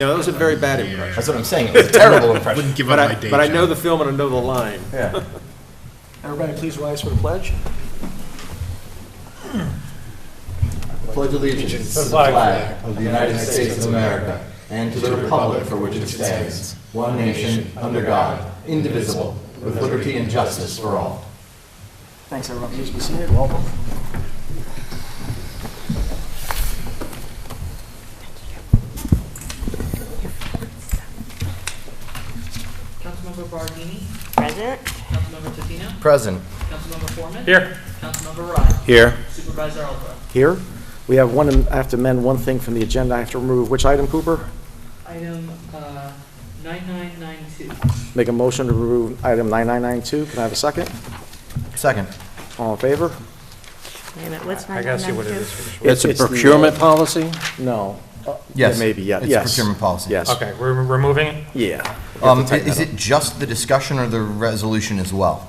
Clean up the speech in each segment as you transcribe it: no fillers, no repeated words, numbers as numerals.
Yeah, that was a very bad impression. That's what I'm saying. It was a terrible impression. Wouldn't give up my day But I job. know the film and I know the line. Yeah. Everybody please rise for the pledge. Pledge allegiance to the flag of the United States of America and to the republic for which it stands, one nation, under God, indivisible, with liberty and justice for all. Thanks, everyone. Please be seated. Welcome. Councilmember Bardini, Present. Councilmember Tatina, Present. Councilmember Foreman. Here. Councilmember Ryan. Here. Supervisor Alba. Here. We have one, I have to amend one thing from the agenda. I have to remove which item, Cooper? Item 9992. Make a motion to remove item 9992. Can I have a second? Second. All in favor? Wait a minute, what's I gotta see what it 992? is. It's a It's the, procurement policy? No. Yes. Yeah, maybe, yeah. It's Yes. procurement policy. Yes. Okay, we're removing it? Yeah. We have to tighten Is that it just the discussion or the resolution as well?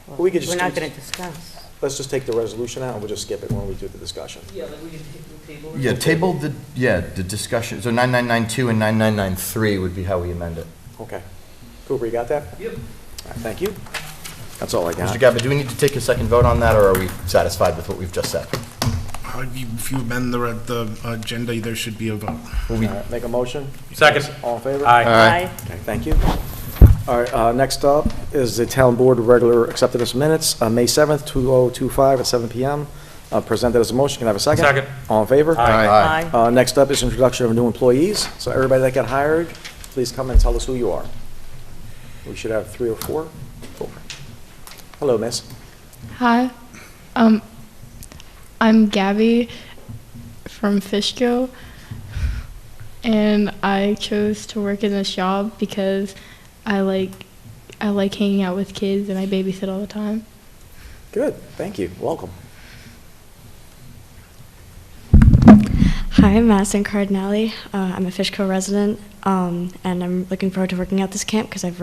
up. We could We're just, not going to discuss. let's just take the resolution out and we'll just skip it when we do the discussion. Yeah, like we can table it. Yeah, table the discussion. So 9992 and 9993 would be how we amend it. Okay. Cooper, you got that? Yep. All right, thank you. That's all I got. Mr. Gabba, do we need to take a second vote on that, or are we satisfied with what we've just said? If you amend the agenda, there should be a vote. All right, make a motion. Second. All in favor? Aye. Okay, thank you. All right, next up is the Town Board regular accepted as minutes, May 7th, 2025 at 7 PM. Presented as a motion. Can I have a second? Second. All in favor? Aye. Aye. Next up is introduction of new employees. So everybody that got hired, please come and tell us who you are. We should have 3 or 4. Cool. Hello, miss. Hi, I'm Gabby from Fishkill, and I chose to work in this job because I like hanging out with kids and I babysit all the time. Good, thank you. Welcome. Hi, I'm Madison Cardinelli. I'm a Fishkill resident, and I'm looking forward to working at this camp because I've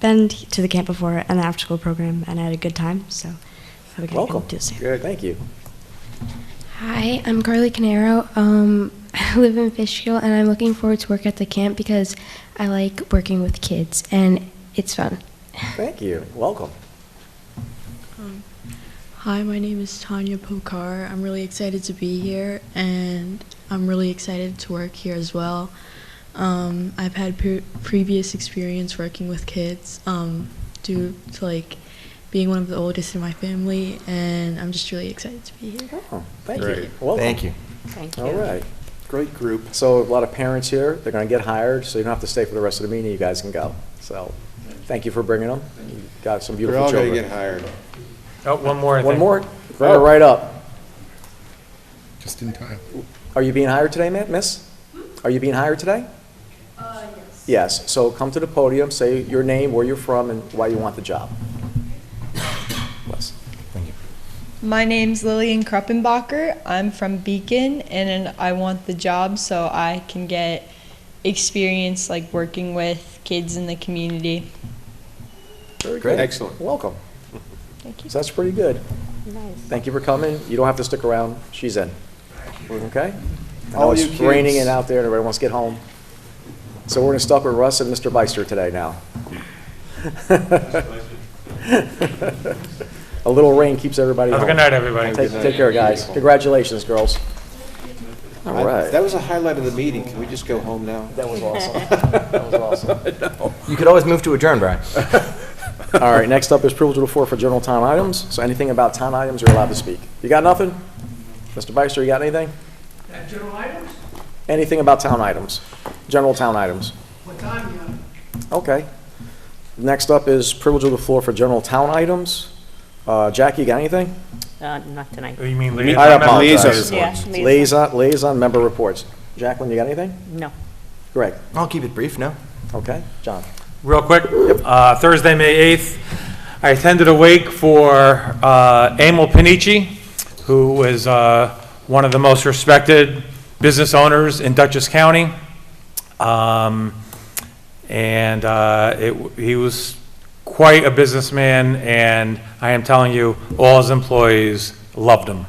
been to the camp before and the after-school program, and I had a good time. So, hopefully I Welcome. can do the same. Good, thank you. Hi, I'm Carly Canaro. I live in Fishkill, and I'm looking forward to work at the camp because I like working with kids, and it's fun. Thank you. Welcome. Hi, my name is Tanya Pokar. I'm really excited to be here, and I'm really excited to work here as well. I've had previous experience working with kids due to being one of the oldest in my family, and I'm just really excited to be here. Oh, thank Great. you. Welcome. Thank you. Thank you. All right, great group. So a lot of parents here, they're going to get hired, so you don't have to stay for the rest of the meeting, you guys can go. So, thank you for bringing them. You got some We're beautiful all children. gonna get hired. Oh, one more, I One think. more? Bring her right up. Just in time. Are you being hired today, miss? Are you being hired today? Yes. Yes, so come to the podium, say your name, where you're from, and why you want the job. Bless. Thank you. My name's Lillian Kruppenbacher. I'm from Beacon, and I want the job so I can get experience working with kids in the community. Very Great. good. Excellent. Welcome. Thank you. So that's pretty good. Nice. Thank you for coming. You don't have to stick around. She's in. Okay? I know All it's you kids. raining and out there, and everybody wants to get home. So we're going to start with Russ and Mr. Beister today now. A little rain keeps everybody home. Have a good night, everybody. Take care, guys. Congratulations, girls. All right. That was a highlight of the meeting. Can we just go home now? That was awesome. That was awesome. You could always move to adjourn, Brian. All right, next up is privilege of the floor for general town items. So anything about town items, you're allowed to speak. You got nothing? Mr. Beister, you got anything? General items? Anything about town items? General town items? What time you have? Okay. Next up is privilege of the floor for general town items. Jackie, you got anything? Not tonight. You mean I liaison apologize. reports? Yeah. Liaison member reports. Jacqueline, you got anything? No. Greg? I'll keep it brief, no? Okay. John? Real quick, Thursday, May 8th, I attended a wake for Emil Panici, who was one of the most respected business owners in Dutchess County. He was quite a businessman, and I am telling you, all his employees loved him.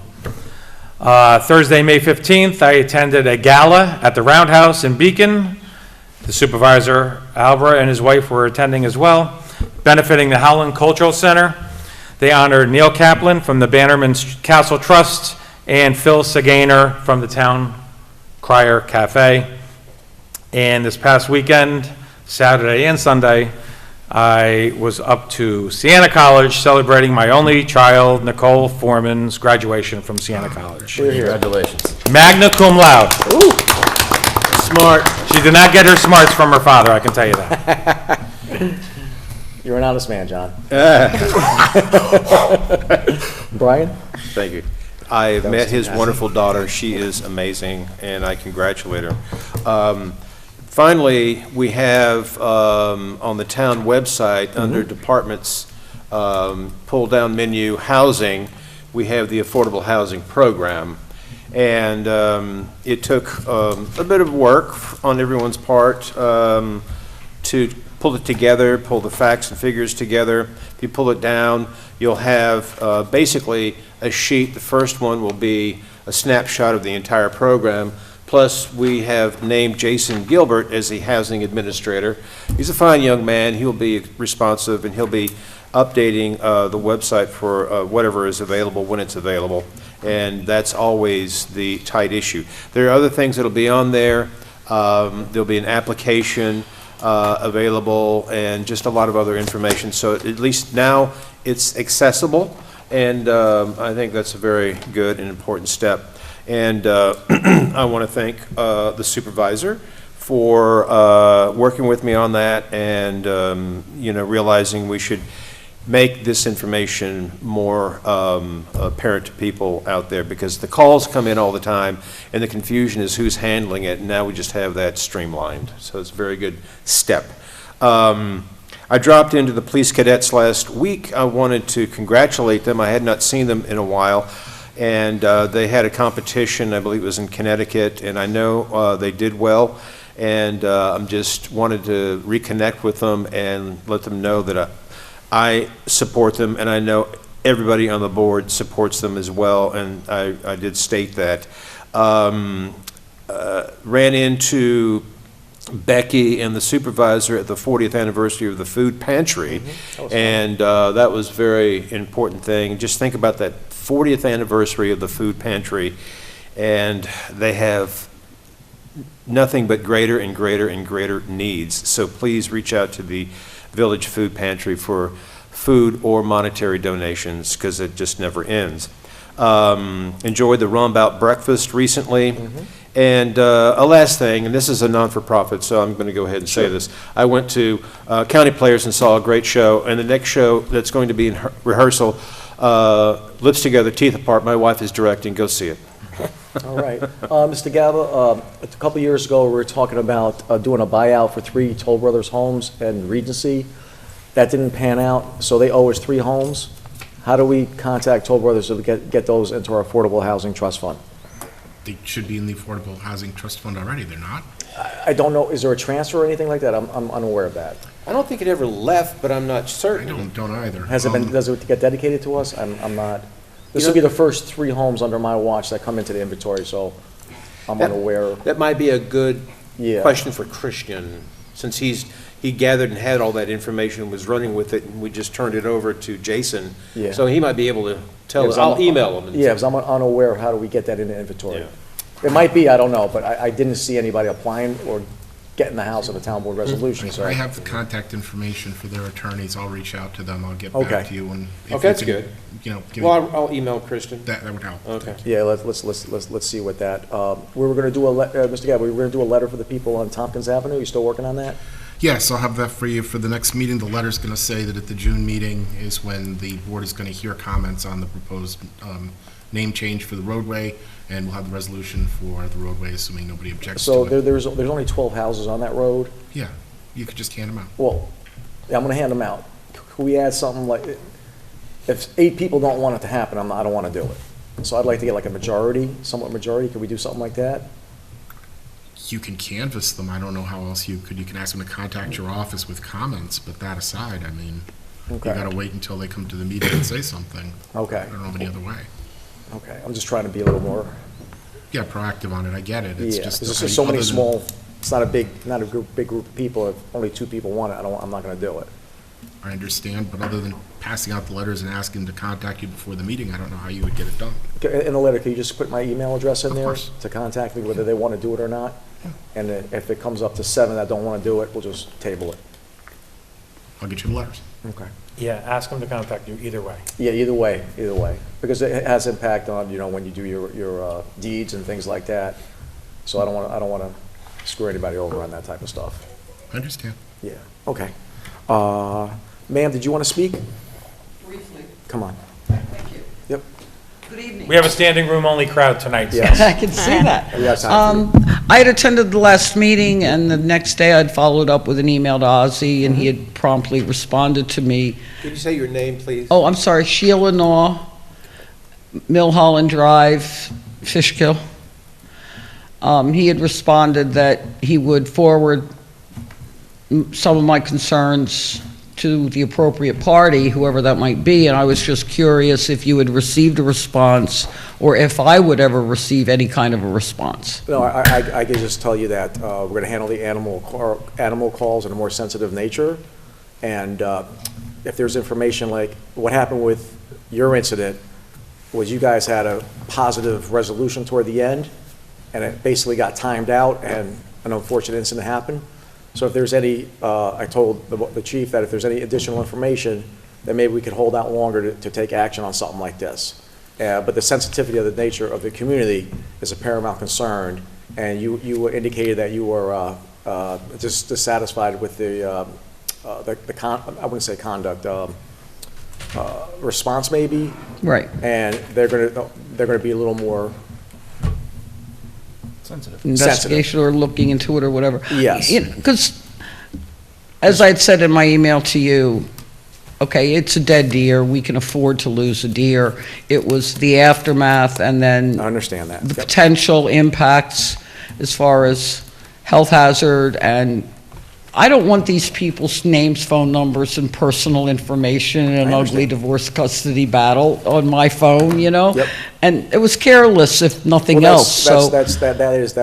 Thursday, May 15th, I attended a gala at the Roundhouse in Beacon. The supervisor, Albra, and his wife were attending as well, benefiting the Howland Cultural Center. They honored Neil Kaplan from the Bannerman Castle Trust and Phil Saganer from the Town Crier Cafe. And this past weekend, Saturday and Sunday, I was up to Siena College celebrating my only child, Nicole Foreman's graduation from Siena College. Congratulations. Magna cum laude. Smart. She did not get her smarts from her father, I can tell you that. You're an honest man, John. Brian? Thank you. I That was met his fantastic. wonderful daughter. She is amazing, and I congratulate her. Finally, we have on the town website, under departments, pull-down menu, housing, we have the affordable housing program. And it took a bit of work on everyone's part to pull it together, pull the facts and figures together. If you pull it down, you'll have basically a sheet. The first one will be a snapshot of the entire program. Plus, we have named Jason Gilbert as the housing administrator. He's a fine young man. He'll be responsive, and he'll be updating the website for whatever is available when it's available. And that's always the tight issue. There are other things that'll be on there. There'll be an application available and just a lot of other information. So at least now it's accessible, and I think that's a very good and important step. And I want to thank the supervisor for working with me on that, and realizing we should make this information more apparent to people out there, because the calls come in all the time and the confusion is who's handling it, and now we just have that streamlined. So it's a very good step. I dropped into the police cadets last week. I wanted to congratulate them. I had not seen them in a while, and they had a competition, I believe it was in Connecticut, and I know they did well, and I'm just wanted to reconnect with them and let them know that I support them, and I know everybody on the board supports them as well, and I did state that. Ran into Becky and the supervisor at the 40th anniversary of the food pantry, and that was a very important thing. Just think about that 40th anniversary of the food pantry, and they have nothing but greater and greater and greater needs. So please reach out to the Village Food Pantry for food or monetary donations, because it just never ends. Enjoyed the Rombout breakfast recently. And a last thing, and this is a non-for-profit, so I'm going to go ahead and say this. I went to County Players and saw a great show, and the next show that's going to be in rehearsal, Lips Together, Teeth Apart, my wife is directing. Go see it. All right. Mr. Gaba, a couple years ago, we were talking about doing a buyout for 3 Toll Brothers homes and Regency. That didn't pan out, so they owe us 3 homes. How do we contact Toll Brothers to get those into our Affordable Housing Trust Fund? They should be in the Affordable Housing Trust Fund already. They're not. I don't know, is there a transfer or anything like that? I'm unaware of that. I don't think it ever left, but I'm not I certain. don't either. Has it been, does it get dedicated to us? I'm not, this will be the first 3 homes under my watch that come into the inventory, so I'm unaware. That might be a good Yeah. question for Christian, since he gathered and had all that information and was running with it, and we just turned it over to Jason. Yeah. So he might be able to tell us. Yeah, 'cause I'll email him. Yeah, because I'm unaware of how do we get that into inventory. Yeah. It might be, I don't know, but I didn't see anybody applying or getting the house on a town board resolution, so. I have the contact information for their attorneys. I'll reach out to them. I'll get Okay. back to you, and if Okay, you that's can, good. give Well, I'll email Christian. that would help. Okay. Yeah, let's see what that, we were gonna do Mr. Gabb, we were gonna do a letter for the people on Tompkins Avenue. You still working on that? Yes, I'll have that for you for the next meeting. The letter's going to say that at the June meeting is when the board is going to hear comments on the proposed name change for the roadway, and we'll have the resolution for the roadway, assuming nobody objects So to it. there's only 12 houses on that road. Yeah, you could just hand them out. Well, yeah, I'm gonna hand them out. Could we add something like, if 8 people don't want it to happen, I don't wanna do it. So I'd like to get like a majority, somewhat majority. Could we do something like that? You can canvass them. I don't know how else you can ask them to contact your office with comments, but that aside, I mean, you Okay. gotta wait until they come to the meeting and say something. Okay. I don't know of any other way. Okay, I'm just trying to be a little more, Yeah, proactive on it, I get it. It's yeah, just. there's just so many other than- small, it's not a big, not a big group of people. If only 2 people want it, I'm not gonna do it. I understand, but other than passing out the letters and asking to contact you before the meeting, I don't know how you would get it done. Okay, in the letter, can you just put my email address in Of there? course. To contact me, whether they want to do it or not? And if it comes up to 7 that don't want to do it, we'll just table it. I'll get you the letters. Okay. Yeah, ask them to contact you either way. Yeah, either way, because it has impact on, when you do your deeds and things like that. So I don't want to screw anybody over on that type of stuff. I understand. Yeah, okay. Ma'am, did you want to speak? Briefly, Come on. thank you. Yep. Good evening. We have a standing room only crowd tonight, so. Yes. I can see that. We have time for you. I had attended the last meeting, and the next day I'd followed up with an email to Ozzy, and he had promptly responded to me. Could you say your name, please? Oh, I'm sorry, Sheila Naw, Millholland Drive, Fishkill. He had responded that he would forward some of my concerns to the appropriate party, whoever that might be, and I was just curious if you had received a response, or if I would ever receive any kind of a response. No, I can just tell you that we're going to handle the animal calls in a more sensitive nature. And if there's information like what happened with your incident, was you guys had a positive resolution toward the end, and it basically got timed out, and an unfortunate incident happened. So if there's any, I told the chief that if there's any additional information, then maybe we could hold out longer to take action on something like this. But the sensitivity of the nature of the community is a paramount concern, and you indicated that you were just dissatisfied with I wouldn't say conduct, response maybe, Right. and they're gonna be a little more Investigation or looking into it or whatever. Yes. Because, as I had said in my email to you, okay, it's a dead deer, we can afford to lose a deer. It was the aftermath and then I understand that. the Yep. potential impacts as far as health hazard, and I don't want these people's names, phone numbers, and personal information in an I ugly understand. divorce custody battle on my phone, Yep. And it was careless, if nothing Well, else, so. that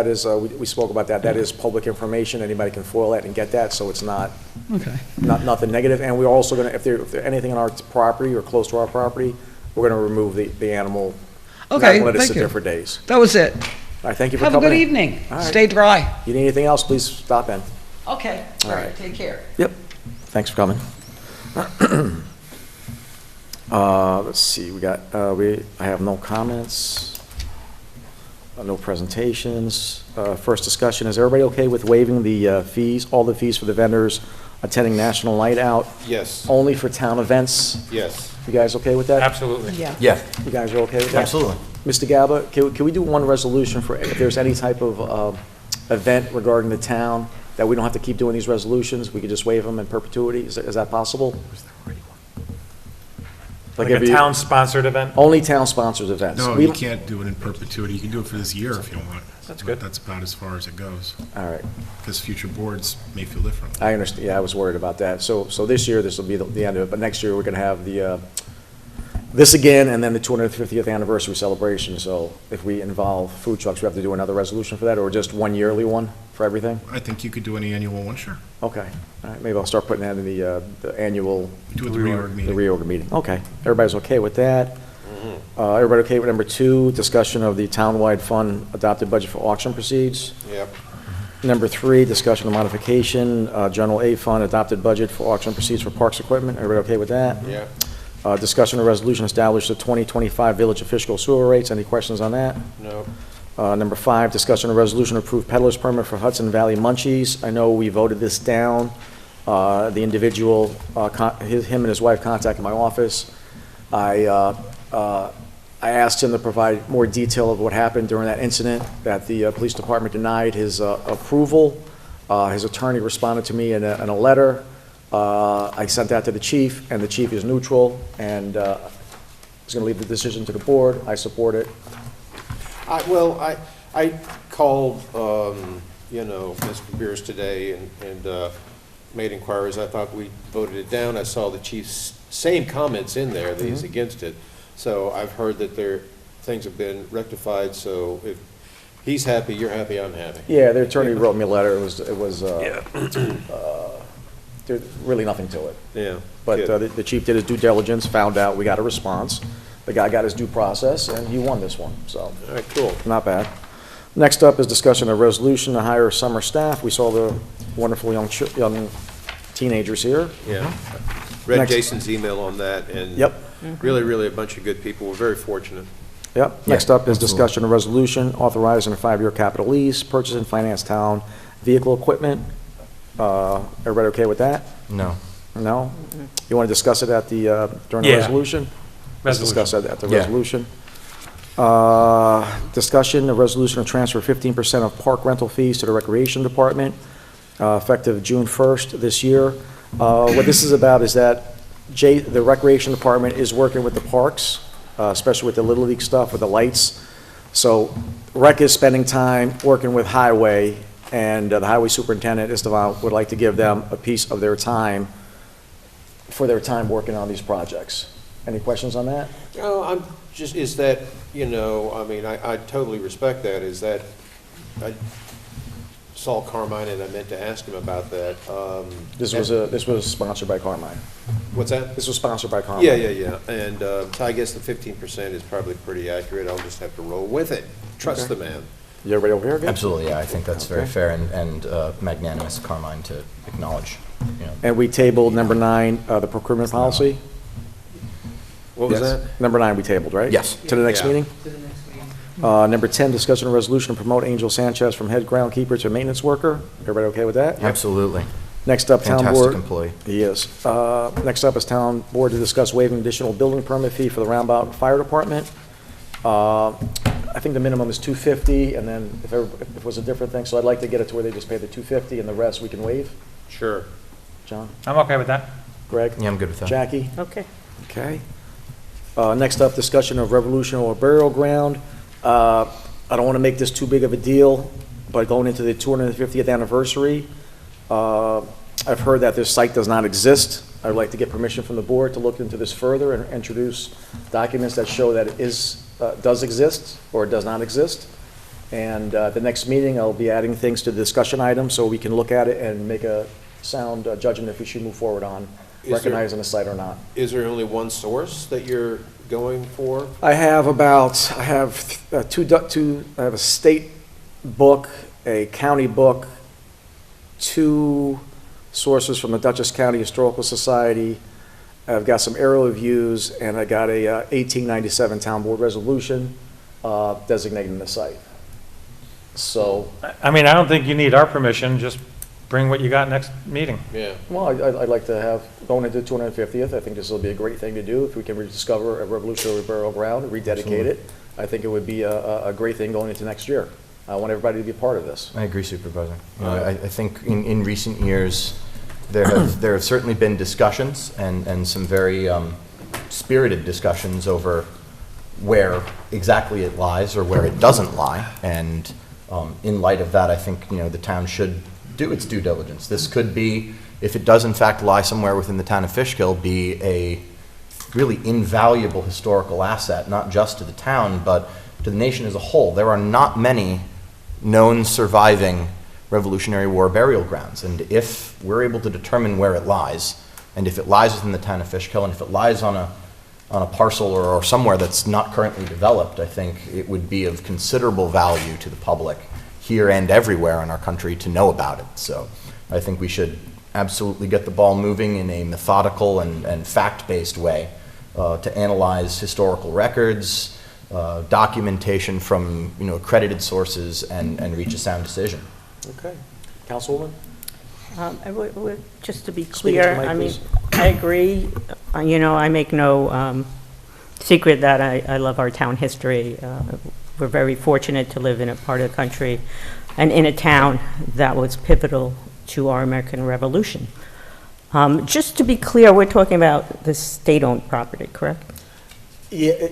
is, we spoke about that. That is public information. Anybody can foil that and get that, so it's not Okay. nothing negative. And we're also gonna, if there's anything on our property or close to our property, we're gonna remove the animal. Okay, Not let it thank sit you. there for days. That was it. All right, thank you for Have a coming good in. evening. All right. Stay dry. You need anything else, please stop in. Okay, All right. take care. Yep, thanks for coming. Let's see, I have no comments, no presentations. First discussion, is everybody okay with waiving the fees, all the fees for the vendors attending National Night Out, Yes, only for town events? yes. You guys okay with that? Absolutely. Yeah. Yeah, You guys are okay with that? absolutely. Mr. Gaba, can we do one resolution for if there's any type of event regarding the town, that we don't have to keep doing these resolutions, we could just waive them in perpetuity? Is that possible? Like a every- town-sponsored event? Only town sponsors events. No, We- you can't do it in perpetuity. You can do it for this year if you want. That's But good. that's about as far as it goes, All right, because future boards may feel differently. I understand, yeah, I was worried about that. So this year, this will be the end of it, but next year, we're gonna have this again, and then the 250th anniversary celebration. So if we involve food trucks, we have to do another resolution for that, or just one yearly one for everything? I think you could do an annual one, sure. Okay, all right, maybe I'll start putting that in the annual, Do it at the reorg the meeting. reorg meeting. Okay, everybody's okay with that? Everybody okay with number 2, discussion of the townwide fund adopted budget for auction proceeds? Yep. Number 3, discussion of modification, general A fund adopted budget for auction proceeds for parks equipment. Everybody okay with that? Yeah. Discussion of resolution establish the 2025 Village of Fishkill sewer rates. Any questions on that? No. Number 5, discussion of resolution to approve peddler's permit for Hudson Valley Munchies. I know we voted this down. The individual, him and his wife contacted my office. I asked him to provide more detail of what happened during that incident, that the police department denied his approval. His attorney responded to me in a letter. I sent that to the chief, and the chief is neutral, and is going to leave the decision to the board. I support it. I called, Mr. Beers today and made inquiries. I thought we voted it down. I saw the chief's same comments in there, that he's against it. So I've heard that things have been rectified, so if he's happy, you're happy, I'm happy. Yeah, their attorney wrote me a letter. It was, there's really nothing to it. Yeah. But good. the chief did his due diligence, found out we got a response. The guy got his due process, and he won this one, so. All right, cool. Not bad. Next up is discussion of resolution to hire summer staff. We saw the wonderful young teenagers here. Yeah. Read Next. Jason's email on that, and Yep. really, really a bunch of good people. We're very fortunate. Yep. Next up is discussion of resolution authorizing a 5-year capital lease, purchase and finance town vehicle equipment. Everybody okay with that? No. No? You want to discuss it at the, during the Yeah. resolution? Let's discuss it at the Yeah. resolution. Discussion, a resolution to transfer 15% of park rental fees to the Recreation Department, effective June 1st this year. What this is about is that the Recreation Department is working with the parks, especially with the Little League stuff, with the lights. So Rec is spending time working with Highway, and the Highway Superintendent, Estevan, would like to give them a piece of their time for their time working on these projects. Any questions on that? Oh, I'm just, is that, I mean, I totally respect that, is that, I saw Carmine and I meant to ask him about that. This was sponsored by Carmine. What's that? This was sponsored by Carmine. Yeah. And so I guess the 15% is probably pretty accurate. I'll just have to roll with it. Trust the man. You everybody over here good? Absolutely, yeah, I think that's very fair and magnanimous of Carmine to acknowledge, And we tabled number 9, the procurement policy. What was Yes. that? Number 9 we tabled, right? Yes. To the next Yeah. meeting? Number 10, discussion of resolution to promote Angel Sanchez from head groundkeeper to maintenance worker. Everybody okay with that? Absolutely. Next up, town board. Fantastic employee. He is. Next up is town board to discuss waiving additional building permit fee for the Roundabout Fire Department. I think the minimum is $250, and then if it was a different thing, so I'd like to get it to where they just pay the $250 and the rest we can waive. Sure. John? I'm okay with that. Greg? Yeah, I'm good with that. Jackie? Okay. Okay. Next up, discussion of Revolutionary Burial Ground. I don't want to make this too big of a deal, but going into the 250th anniversary, I've heard that this site does not exist. I'd like to get permission from the board to look into this further and introduce documents that show that it does exist or does not exist. And the next meeting, I'll be adding things to the discussion item so we can look at it and make a sound judgment if we should move forward on recognizing the site or not. Is there only one source that you're going for? I have a state book, a county book, 2 sources from the Dutchess County Historical Society. I've got some aerial views, and I got a 1897 town board resolution designating the site. So, I mean, I don't think you need our permission, just bring what you got next meeting. Yeah. well, I'd like to have, going into 250th, I think this will be a great thing to do. If we can rediscover a Revolutionary Burial Ground, rededicate it, I think it would be a great thing going into next year. I want everybody to be part of this. I agree, Supervisor. I think in recent years, there have certainly been discussions and some very spirited discussions over where exactly it lies or where it doesn't lie. And in light of that, I think, the town should do its due diligence. This could be, if it does in fact lie somewhere within the town of Fishkill, be a really invaluable historical asset, not just to the town, but to the nation as a whole. There are not many known surviving Revolutionary War burial grounds, and if we're able to determine where it lies, and if it lies within the town of Fishkill, and if it lies on a parcel or somewhere that's not currently developed, I think it would be of considerable value to the public here and everywhere in our country to know about it. So I think we should absolutely get the ball moving in a methodical and fact-based way to analyze historical records, documentation from accredited sources, and reach a sound decision. Okay. Councilwoman? Just to be Speak into clear, the mic, I mean, please. I agree. I make no secret that I love our town history. We're very fortunate to live in a part of the country and in a town that was pivotal to our American Revolution. Just to be clear, we're talking about the state-owned property, correct? Yeah,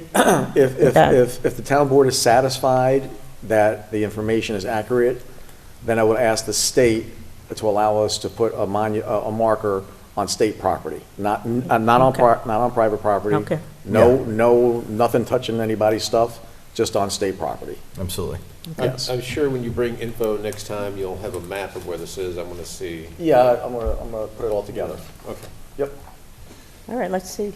if the town board is satisfied that the information is accurate, then I would ask the state to allow us to put a marker on state property, not on private property. Okay. No, nothing touching anybody's stuff. just on state property. Absolutely. Yes. I'm sure when you bring info next time, you'll have a map of where this is. I want to see. Yeah, I'm gonna put it all together. Okay. Yep. All right, let's see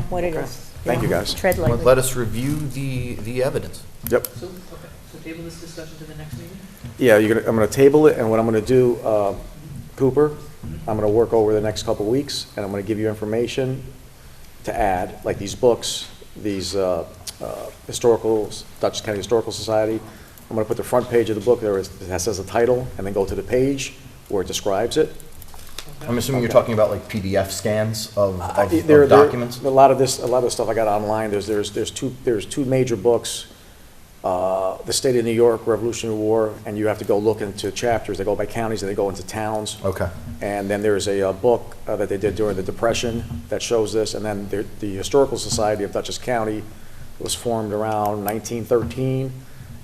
what it is. Thank you, guys. Tread lightly. Let us review the evidence. Yep. So table this discussion to the next meeting? Yeah, I'm gonna table it, and what I'm gonna do, Cooper, I'm gonna work over the next couple weeks, and I'm gonna give you information to add, like these books, these historicals, Dutchess County Historical Society. I'm gonna put the front page of the book there, that says the title, and then go to the page where it describes it. I'm assuming you're talking about like PDF scans of There- documents? A lot of the stuff I got online, there's two major books. The State of New York, Revolutionary War, and you have to go look into chapters. They go by counties and they go into towns. Okay. And then there's a book that they did during the Depression that shows this. And then the Historical Society of Dutchess County was formed around 1913,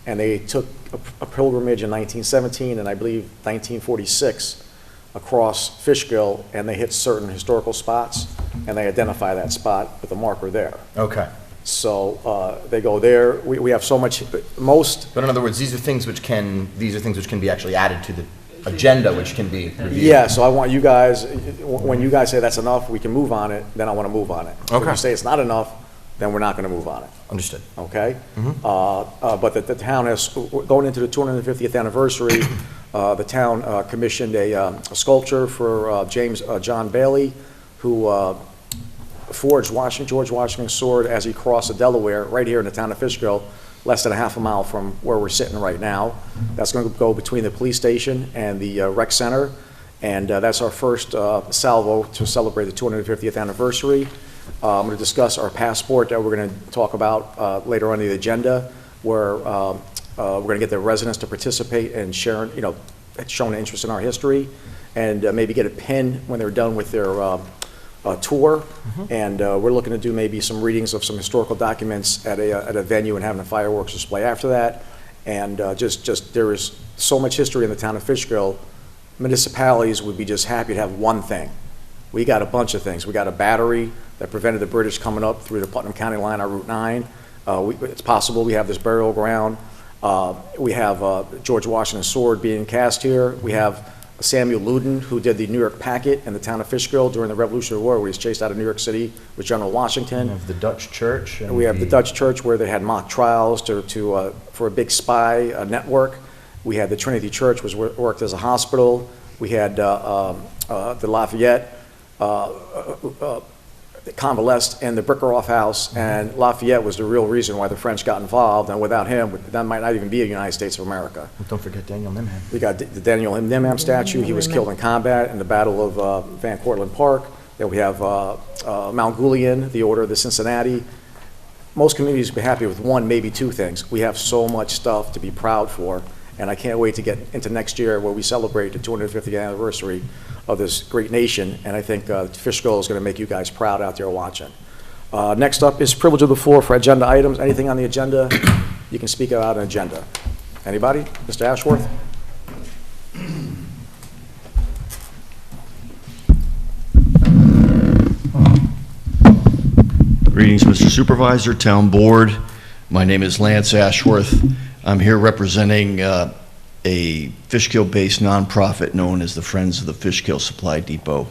and they took a pilgrimage in 1917 and I believe 1946 across Fishkill, and they hit certain historical spots, and they identify that spot with a marker there. Okay. So they go there. We have so much, most. But in other words, these are things which can be actually added to the agenda, which can be reviewed. Yeah, so I want you guys, when you guys say that's enough, we can move on it, then I want to move on it. If Okay. you say it's not enough, then we're not going to move on it. Understood. Okay? But the town has, going into the 250th anniversary, the town commissioned a sculpture for John Bailey, who forged George Washington's sword as he crossed the Delaware right here in the town of Fishkill, less than a half a mile from where we're sitting right now. That's going to go between the police station and the rec center, and that's our first salvo to celebrate the 250th anniversary. I'm going to discuss our passport that we're going to talk about later on the agenda, where we're going to get the residents to participate and share, showing interest in our history, and maybe get a pin when they're done with their tour. And we're looking to do maybe some readings of some historical documents at a venue and having a fireworks display after that. And just there is so much history in the town of Fishkill. Municipalities would be just happy to have one thing. We got a bunch of things. We got a battery that prevented the British coming up through the Putnam County line on Route 9. It's possible we have this burial ground. We have George Washington's sword being cast here. We have Samuel Loudon, who did the New York Packet in the town of Fishkill during the Revolutionary War, where he was chased out of New York City with General Washington. We have the Dutch Church. And we have the Dutch Church, where they had mock trials for a big spy network. We had the Trinity Church, which worked as a hospital. We had the Lafayette, Convalescent, and the Brickeroff House, and Lafayette was the real reason why the French got involved, and without him, that might not even be a United States of America. Don't forget Daniel Nimham. We got the Daniel Nimham statue. He was killed in combat in the Battle of Van Cortlandt Park. Then we have Mount Julian, the Order of the Cincinnati. Most communities would be happy with one, maybe two things. We have so much stuff to be proud for, and I can't wait to get into next year where we celebrate the 250th anniversary of this great nation, and I think Fishkill is going to make you guys proud out there watching. Next up is privilege of the floor for agenda items. Anything on the agenda, you can speak about an agenda. Anybody? Mr. Ashworth? Greetings, Mr. Supervisor, Town Board. My name is Lance Ashworth. I'm here representing a Fishkill-based nonprofit known as the Friends of the Fishkill Supply Depot.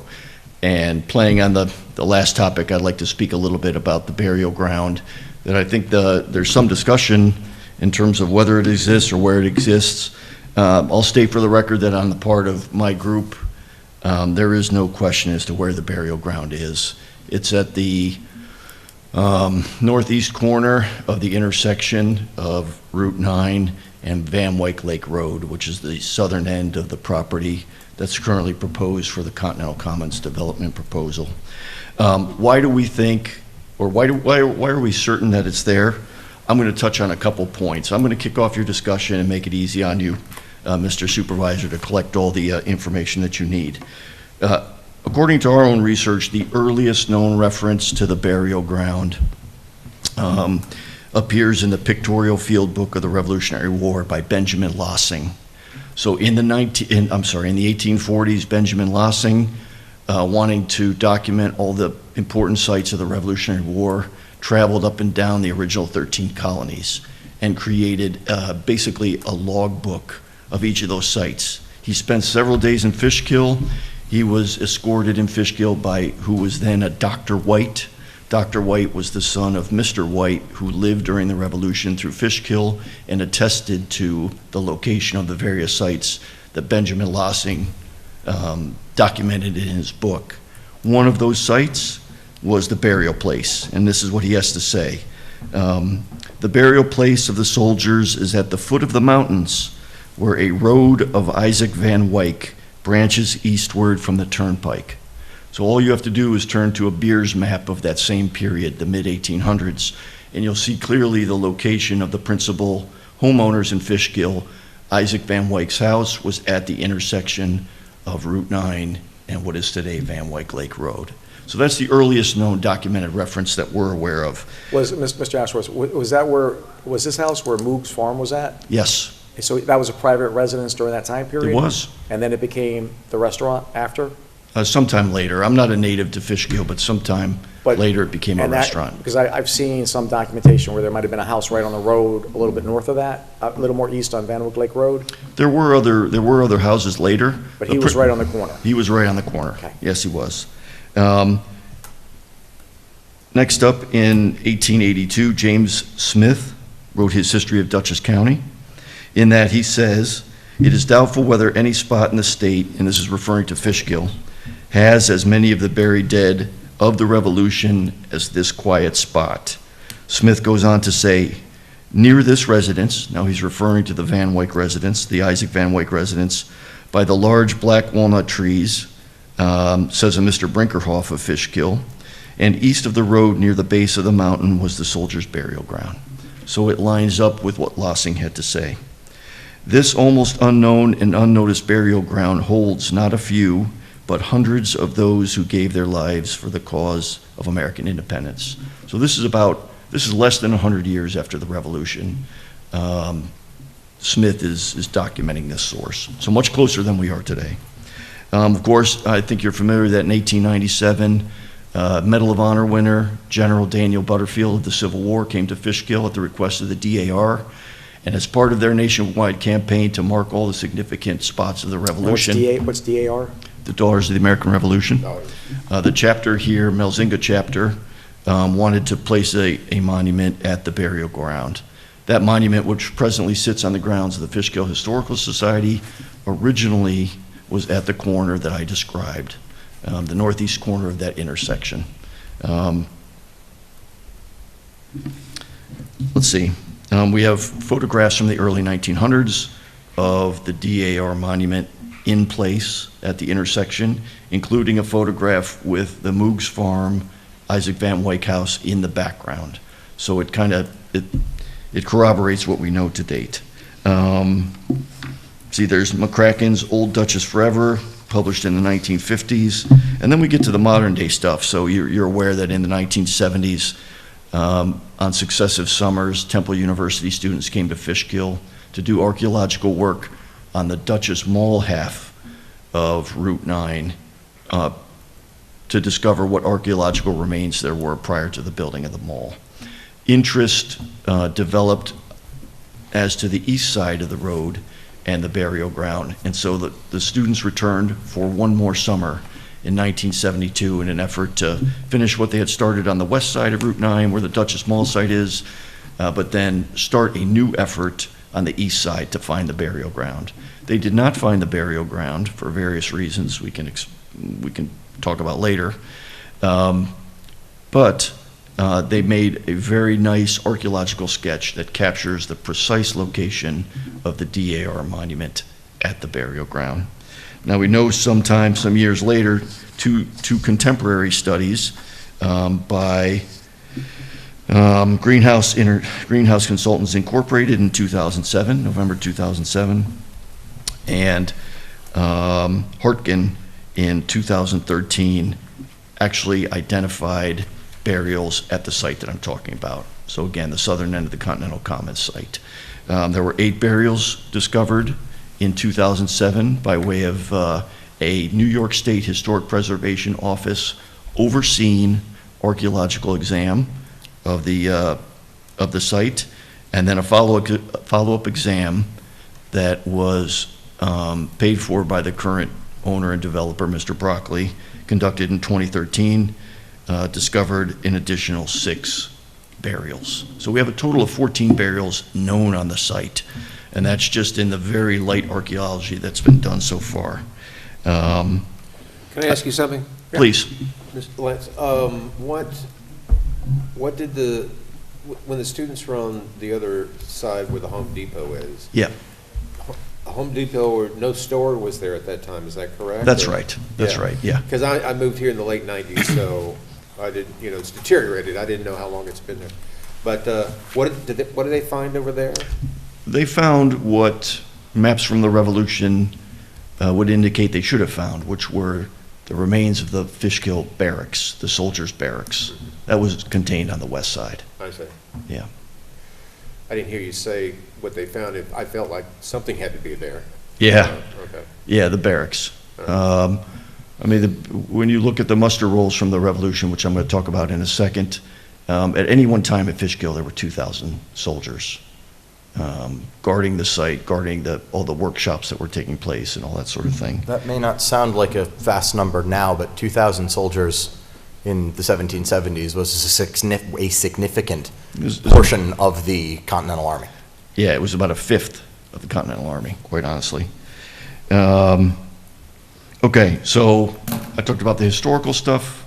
And playing on the last topic, I'd like to speak a little bit about the burial ground. That I think there's some discussion in terms of whether it exists or where it exists. I'll state for the record that on the part of my group, there is no question as to where the burial ground is. It's at the northeast corner of the intersection of Route 9 and Van Wyck Lake Road, which is the southern end of the property that's currently proposed for the Continental Commons development proposal. Why do we think, or why are we certain that it's there? I'm going to touch on a couple points. I'm going to kick off your discussion and make it easy on you, Mr. Supervisor, to collect all the information that you need. According to our own research, the earliest known reference to the burial ground appears in the pictorial field book of the Revolutionary War by Benjamin Lossing. So in the 1840s, Benjamin Lossing, wanting to document all the important sites of the Revolutionary War, traveled up and down the original 13 colonies. and created basically a logbook of each of those sites. He spent several days in Fishkill. He was escorted in Fishkill by who was then a Dr. White. Dr. White was the son of Mr. White, who lived during the Revolution through Fishkill and attested to the location of the various sites that Benjamin Lossing documented in his book. One of those sites was the burial place, and this is what he has to say. The burial place of the soldiers is at the foot of the mountains, where a road of Isaac Van Wyck branches eastward from the turnpike. So all you have to do is turn to a Beers map of that same period, the mid-1800s, and you'll see clearly the location of the principal homeowners in Fishkill. Isaac Van Wyck's house was at the intersection of Route 9 and what is today Van Wyck Lake Road. So that's the earliest known documented reference that we're aware of. Was, Mr. Ashworth, was this house where Moog's farm was at? Yes, So that was a private residence during that time period? it was. And then it became the restaurant after? Sometime later. I'm not a native to Fishkill, but sometime later it became a restaurant. Because I've seen some documentation where there might have been a house right on the road, a little bit north of that, a little more east on Van Wyck Lake Road, There were other houses later. but he was right on the corner. He was right on the corner. Okay. Yes, he was. Next up, in 1882, James Smith wrote his History of Dutchess County. In that he says, "It is doubtful whether any spot in the state," and this is referring to Fishkill, "has as many of the buried dead of the Revolution as this quiet spot." Smith goes on to say, "Near this residence," now he's referring to the Van Wyck residence, the Isaac Van Wyck residence, "by the large black walnut trees," says a Mr. Brinkerhoff of Fishkill, "and east of the road near the base of the mountain was the soldiers' burial ground." So it lines up with what Lossing had to say. "This almost unknown and unnoticed burial ground holds not a few, but hundreds of those who gave their lives for the cause of American independence." So this is less than 100 years after the Revolution. Smith is documenting this source. So much closer than we are today. Of course, I think you're familiar that in 1897, Medal of Honor winner General Daniel Butterfield of the Civil War came to Fishkill at the request of the DAR. And as part of their nationwide campaign to mark all the significant spots of the Revolution. What's DAR? The Daughters of the American Revolution. The chapter here, Melzinga chapter, wanted to place a monument at the burial ground. That monument, which presently sits on the grounds of the Fishkill Historical Society, originally was at the corner that I described, the northeast corner of that intersection. Let's see. We have photographs from the early 1900s of the DAR monument in place at the intersection, including a photograph with the Moog's farm, Isaac Van Wyck house in the background. So it corroborates what we know to date. See, there's McCracken's Old Dutchess Forever, published in the 1950s. And then we get to the modern day stuff. So you're aware that in the 1970s, on successive summers, Temple University students came to Fishkill to do archaeological work on the Dutchess Mall half of Route 9 to discover what archaeological remains there were prior to the building of the mall. Interest developed as to the east side of the road and the burial ground, and so the students returned for one more summer in 1972 in an effort to finish what they had started on the west side of Route 9 where the Dutchess Mall site is, but then start a new effort on the east side to find the burial ground. They did not find the burial ground for various reasons we can talk about later, but they made a very nice archaeological sketch that captures the precise location of the DAR monument at the burial ground. Now we know some years later, two contemporary studies by Greenhouse Consultants Incorporated in 2007, November 2007, and Hartgen in 2013 actually identified burials at the site that I'm talking about. So again, the southern end of the Continental Commons site. There were 8 burials discovered in 2007 by way of a New York State Historic Preservation Office overseen archaeological exam of the site, and then a follow-up exam that was paid for by the current owner and developer, Mr. Broccoli, conducted in 2013, discovered an additional 6 burials. So we have a total of 14 burials known on the site, and that's just in the very light archaeology that's been done so far. Can I ask you something? Please. Mr. Lance, what did when the students were on the other side where the Home Depot is? Yeah. Home Depot or no store was there at that time, is that correct? That's right. That's right, yeah. Because I moved here in the late 90s, so I didn't, it's deteriorated. I didn't know how long it's been there. But what did they find over there? They found what maps from the Revolution would indicate they should have found, which were the remains of the Fishkill barracks, the soldiers' barracks. That was contained on the west side. I see. Yeah. I didn't hear you say what they found. I felt like something had to be there. Yeah. Okay. Yeah, the barracks. I mean, when you look at the muster rolls from the Revolution, which I'm going to talk about in a second, at any one time at Fishkill, there were 2,000 soldiers guarding the site, guarding all the workshops that were taking place and all that sort of thing. That may not sound like a vast number now, but 2,000 soldiers in the 1770s was a significant portion of the Continental Army. Yeah, it was about a fifth of the Continental Army, quite honestly. Okay, so I talked about the historical stuff,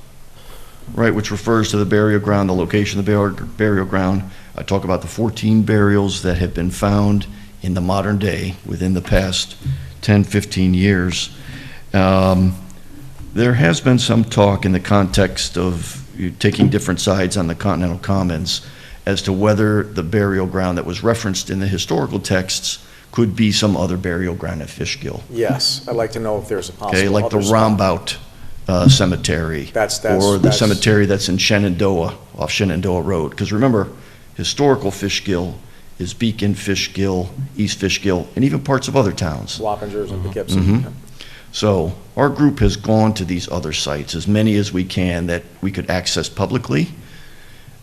right, which refers to the burial ground, the location of the burial ground. I talk about the 14 burials that have been found in the modern day within the past 10, 15 years. There has been some talk in the context of taking different sides on the Continental Commons as to whether the burial ground that was referenced in the historical texts could be some other burial ground at Fishkill. Yes, I'd like to know if there's a possible Okay, like the other spot. Rombout Cemetery. Or the cemetery that's in Shenandoah, off Shenandoah Road. Because remember, historical Fishkill is Beacon, Fishkill, East Fishkill, and even parts of other towns. Wappingers and Poughkeepsie. Mhm. So our group has gone to these other sites, as many as we can that we could access publicly,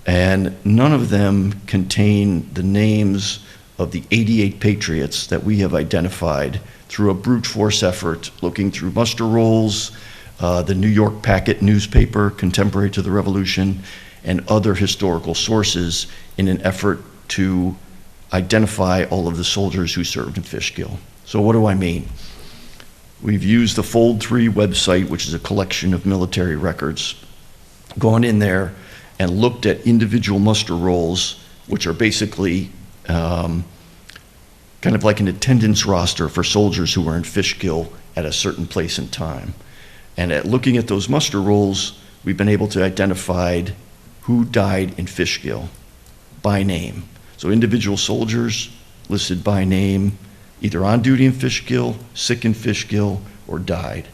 and none of them contain the names of the 88 patriots that we have identified through a brute force effort, looking through muster rolls, the New York Packet newspaper contemporary to the Revolution, and other historical sources in an effort to identify all of the soldiers who served in Fishkill. So what do I mean? We've used the Fold 3 website, which is a collection of military records, gone in there and looked at individual muster rolls, which are basically kind of like an attendance roster for soldiers who were in Fishkill at a certain place and time. And at looking at those muster rolls, we've been able to identify who died in Fishkill by name. So individual soldiers listed by name, either on duty in Fishkill, sick in Fishkill, or died.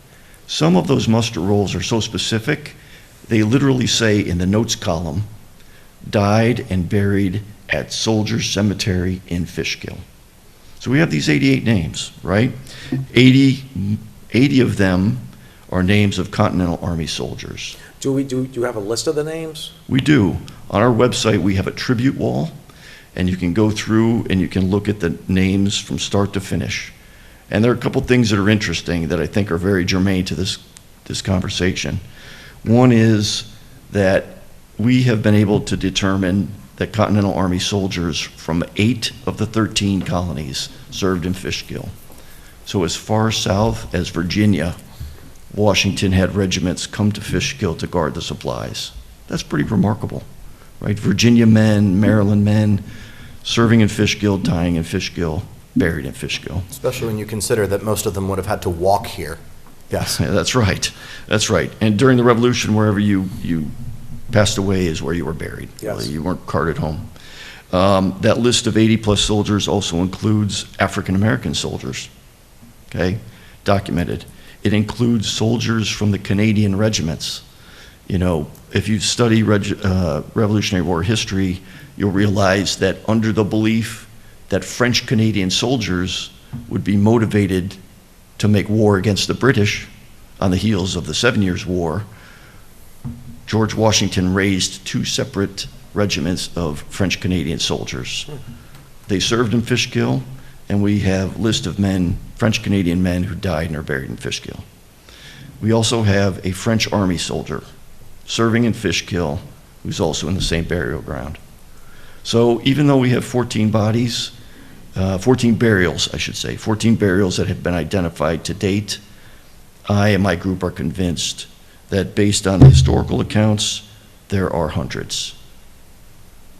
Some of those muster rolls are so specific, they literally say in the notes column, died and buried at Soldiers Cemetery in Fishkill. So we have these 88 names, right? 80 of them are names of Continental Army soldiers. Do you have a list of the names? We do. On our website, we have a tribute wall, and you can go through and you can look at the names from start to finish. And there are a couple things that are interesting that I think are very germane to this conversation. One is that we have been able to determine that Continental Army soldiers from 8 of the 13 colonies served in Fishkill. So as far south as Virginia, Washington had regiments come to Fishkill to guard the supplies. That's pretty remarkable, right? Virginia men, Maryland men, serving in Fishkill, dying in Fishkill, buried in Fishkill. Especially when you consider that most of them would have had to walk here. Yes. That's right. That's right. And during the Revolution, wherever you passed away is where you were buried. Yes. You weren't carted home. That list of 80-plus soldiers also includes African-American soldiers, okay, documented. It includes soldiers from the Canadian regiments. You know, if you study Revolutionary War history, you'll realize that under the belief that French Canadian soldiers would be motivated to make war against the British on the heels of the 7 Years' War, George Washington raised 2 separate regiments of French Canadian soldiers They served in Fishkill, and we have a list of men, French-Canadian men who died and are buried in Fishkill. We also have a French Army soldier serving in Fishkill who's also in the same burial ground. So even though we have 14 bodies, 14 burials, I should say, 14 burials that have been identified to date, I and my group are convinced that based on the historical accounts, there are hundreds.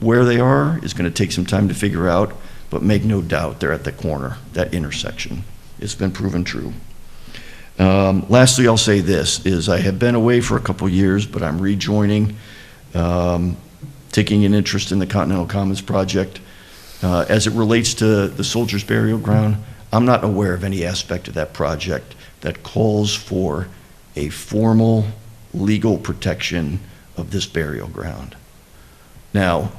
Where they are is going to take some time to figure out, but make no doubt they're at the corner, that intersection. It's been proven true. Lastly, I'll say this, is I have been away for a couple years, but I'm rejoining, taking an interest in the Continental Commons project. As it relates to the soldiers' burial ground, I'm not aware of any aspect of that project that calls for a formal legal protection of this burial ground. Now,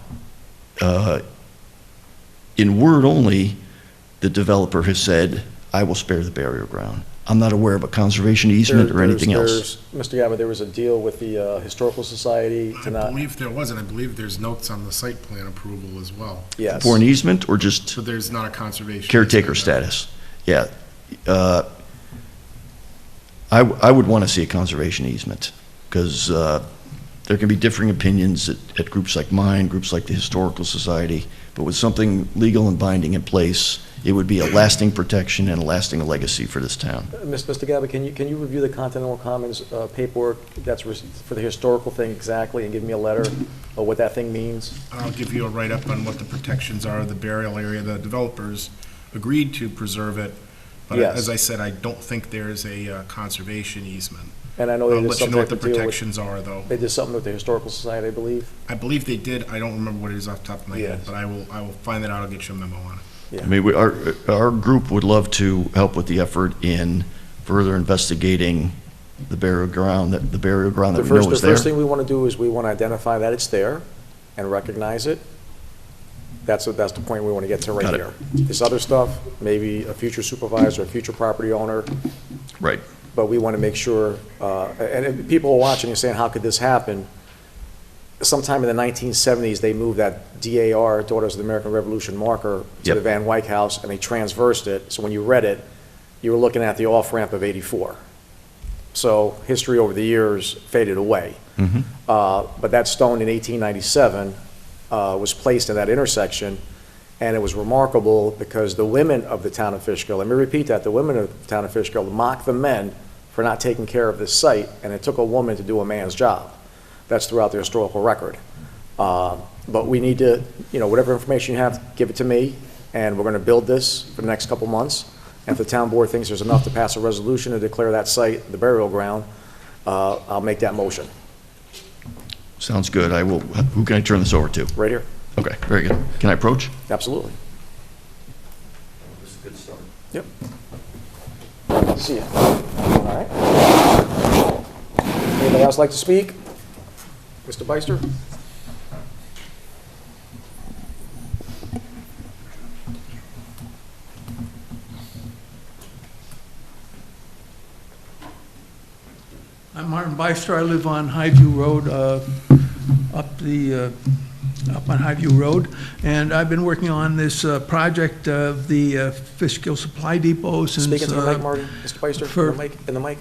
in word only, the developer has said, I will spare the burial ground. I'm not aware of a conservation easement or anything else. Mr. Gaba, there was a deal with the Historical Society to I not, believe there was, and I believe there's notes on the site plan approval as well. yes. For an easement or just So there's not a conservation. caretaker easement there. status? Yeah. I would want to see a conservation easement, because there can be differing opinions at groups like mine, groups like the Historical Society, but with something legal and binding in place, it would be a lasting protection and a lasting legacy for this town. Mr. Gaba, can you review the Continental Commons paperwork that's for the historical thing exactly and give me a letter of what that thing means? I'll give you a write-up on what the protections are of the burial area. The developers agreed to preserve it, but Yes. as I said, I don't think there's a conservation easement. And I know they I'll did let you know something what the to deal with, protections are, though. they did something with the Historical Society, I believe. I believe they did. I don't remember what it is off the top of my head, Yes. but I will find that out. I'll get you a memo on it. Yeah. I mean, our group would love to help with the effort in further investigating the burial ground that we know is The first there. thing we want to do is we want to identify that it's there and recognize it. That's the point we want to get to right Got it. here. This other stuff, maybe a future supervisor, a future property owner, Right. but we want to make sure, and if people are watching and saying, how could this happen? Sometime in the 1970s, they moved that DAR, Daughters of the American Revolution marker, to Yep. the Van Wyck House, and they transversed it. So when you read it, you were looking at the off-ramp of 84. So history over the years faded away. Mhm. But that stone in 1897 was placed in that intersection, and it was remarkable because the women of the town of Fishkill, let me repeat that, the women of the town of Fishkill mocked the men for not taking care of this site, and it took a woman to do a man's job. That's throughout the historical record. But we need to, whatever information you have, give it to me, and we're going to build this for the next couple months. And if the town board thinks there's enough to pass a resolution to declare that site the burial ground, I'll make that motion. Sounds good. Who can I turn this over to? Right here. Okay, very good. Can I approach? Absolutely. This is a good start. Yep. Good to see you. All right. Anybody else like to speak? Mr. Beister? I'm Martin Beister. I live on Highview Road, up on Highview Road, and I've been working on this project of the Fishkill Supply Depot since. Speak into the mic, Marty. Mr. Beister, in the mic.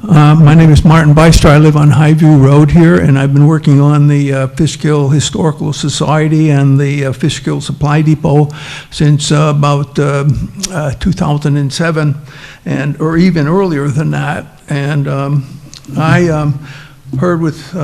My name is Martin Beister. I live on Highview Road here, and I've been working on the Fishkill Historical Society and the Fishkill Supply Depot since about 2007, or even earlier than that. And I heard with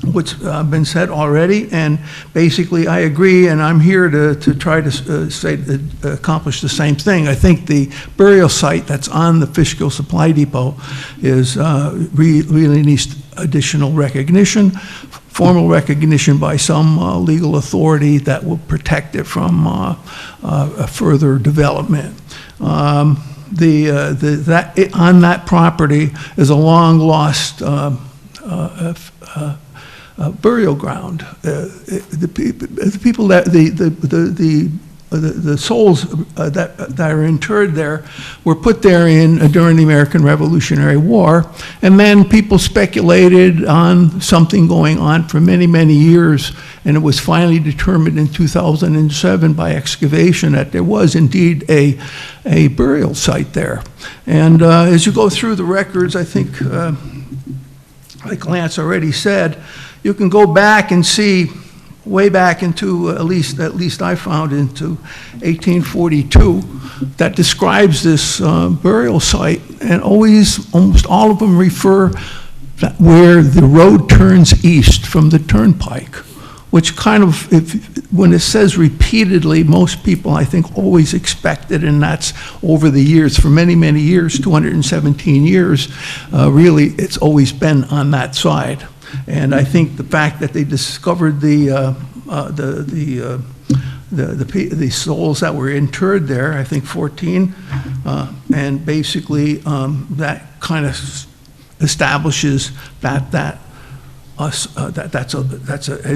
what's been said already, and basically I agree, and I'm here to try to accomplish the same thing. I think the burial site that's on the Fishkill Supply Depot is really needs additional recognition, formal recognition by some legal authority that will protect it from further development. On that property is a long-lost burial ground. The the souls that are interred there were put there during the American Revolutionary War. And then people speculated on something going on for many, many years. And it was finally determined in 2007 by excavation that there was indeed a burial site there. And as you go through the records, I think, like Lance already said, you can go back and see way back into, at least I found into 1842, that describes this burial site, and almost all of them refer where the road turns east from the turnpike, which kind of, when it says repeatedly, most people, I think, always expect it, and that's over the years, for many, many years, 217 years, really, it's always been on that side. And I think the fact that they discovered the souls that were interred there, I think 14, and basically that kind of establishes that's a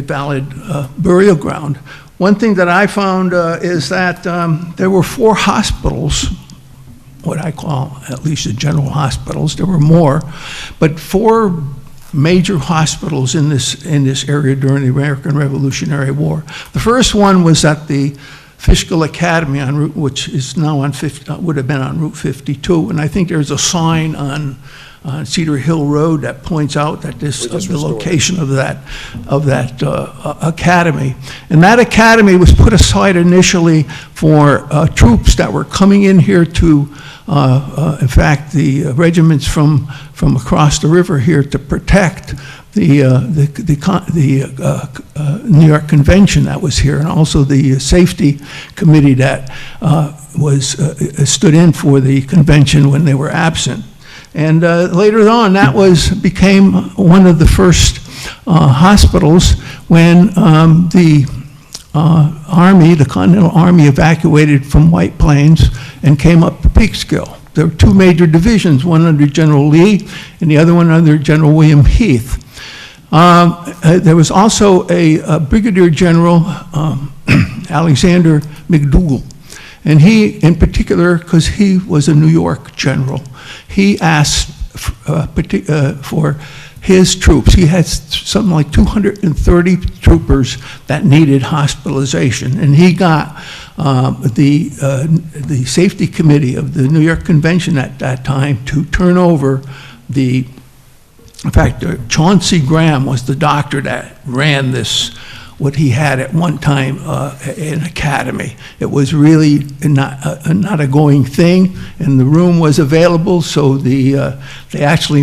valid burial ground. One thing that I found is that there were 4 hospitals, what I call at least the general hospitals. There were more, but 4 major hospitals in this area during the American Revolutionary War. The first one was at the Fishkill Academy on Route, which is now on would have been on Route 52, and I think there's a sign on Cedar Hill Road that points out that this the location of that academy. And that academy was put aside initially for troops that were coming in here to, in fact, the regiments from across the river here to protect the New York Convention that was here, and also the safety committee that stood in for the convention when they were absent. And later on, that became one of the first hospitals when the Army, the Continental Army, evacuated from White Plains and came up to Peekskill. There were 2 major divisions, one under General Lee and the other one under General William Heath. There was also a Brigadier General, Alexander McDougall. And he, in particular, because he was a New York general, he asked for his troops. He had something like 230 troopers that needed hospitalization. And he got the safety committee of the New York Convention at that time to turn over in fact, Chauncey Graham was the doctor that ran this, what he had at one time an academy. It was really not a going thing, and the room was available, so they actually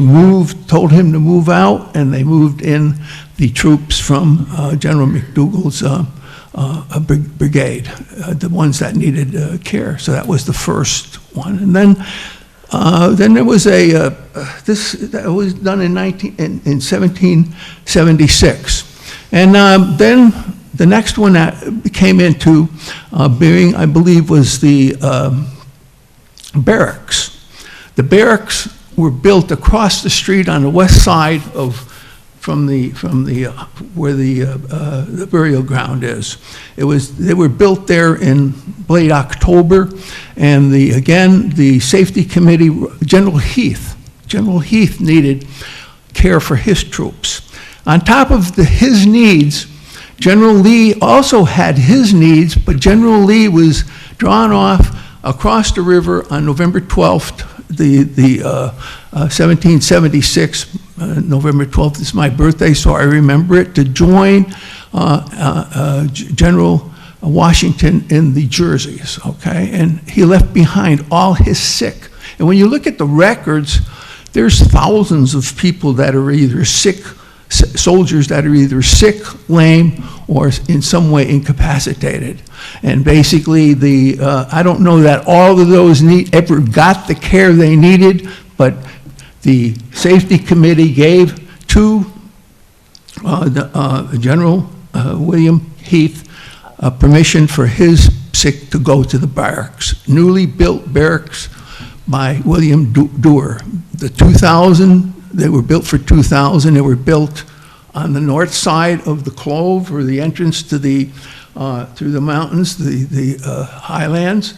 told him to move out, and they moved in the troops from General McDougall's brigade, the ones that needed care. So that was the first one. And then there was this that was done in 1776. And then the next one that came into being, I believe, was the barracks. The barracks were built across the street on the west side from where the burial ground is. They were built there in late October, and the safety committee, General Heath needed care for his troops. On top of his needs, General Lee also had his needs, but General Lee was drawn off across the river on November 12th, 1776, November 12th is my birthday, so I remember it, to join General Washington in the Jerseys, okay? And he left behind all his sick. And when you look at the records, there's thousands of people that are either sick, soldiers that are either sick, lame, or in some way incapacitated. And basically, I don't know that all of those ever got the care they needed, but the safety committee gave to General William Heath permission for his sick to go to the barracks. Newly built barracks by William Duer. The 2,000, they were built for 2,000. They were built on the north side of the Clove, or the entrance to the through the mountains, the highlands,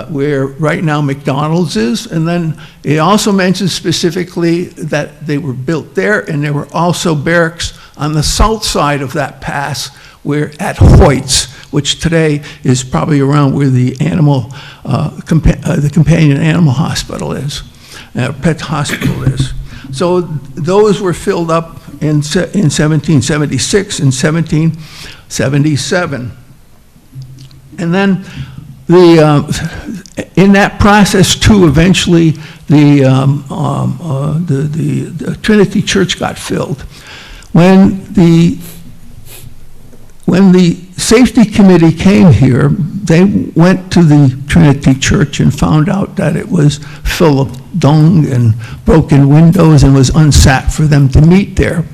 where right now McDonald's is. And then it also mentions specifically that they were built there, and there were also barracks on the south side of that pass, where at Hoyt's, which today is probably around where the the companion animal hospital is, pet hospital is. So those were filled up in 1776 and 1777. And then in that process too, eventually the Trinity Church got filled. When the safety committee came here, they went to the Trinity Church and found out that it was full of dung and broken windows and was unsafe for them to meet there.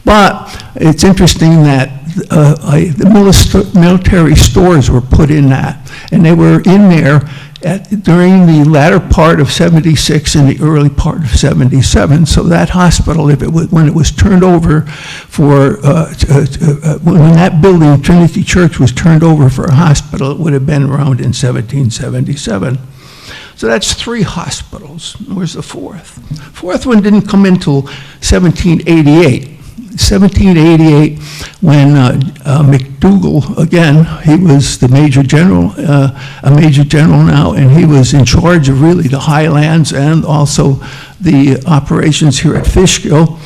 But it's interesting that the military stores were put in that, and they were in there during the latter part of 76 and the early part of 77. So that hospital, when it was turned over when that building, Trinity Church, was turned over for a hospital, it would have been around in 1777. So that's 3 hospitals. Where's the fourth? Fourth one didn't come in until 1788. 1788, when McDougall, again, he was the major general, a major general now, and he was in charge of really the highlands and also the operations here at Fishkill.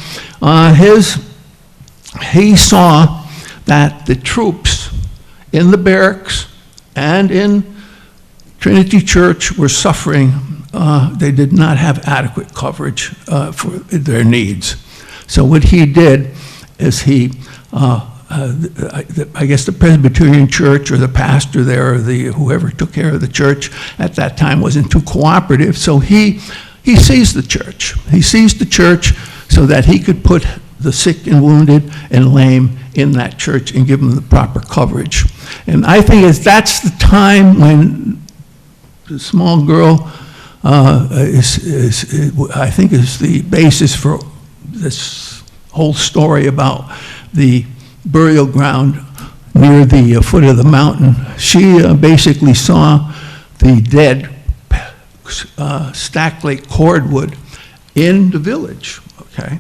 He saw that the troops in the barracks and in Trinity Church were suffering. They did not have adequate coverage for their needs. So what he did is I guess the Presbyterian Church or the pastor there or whoever took care of the church at that time wasn't too cooperative. So he seized the church. He seized the church so that he could put the sick and wounded and lame in that church and give them the proper coverage. And I think that's the time when the small girl I think is the basis for this whole story about the burial ground near the foot of the mountain. She basically saw the dead stacked like cordwood in the village, okay?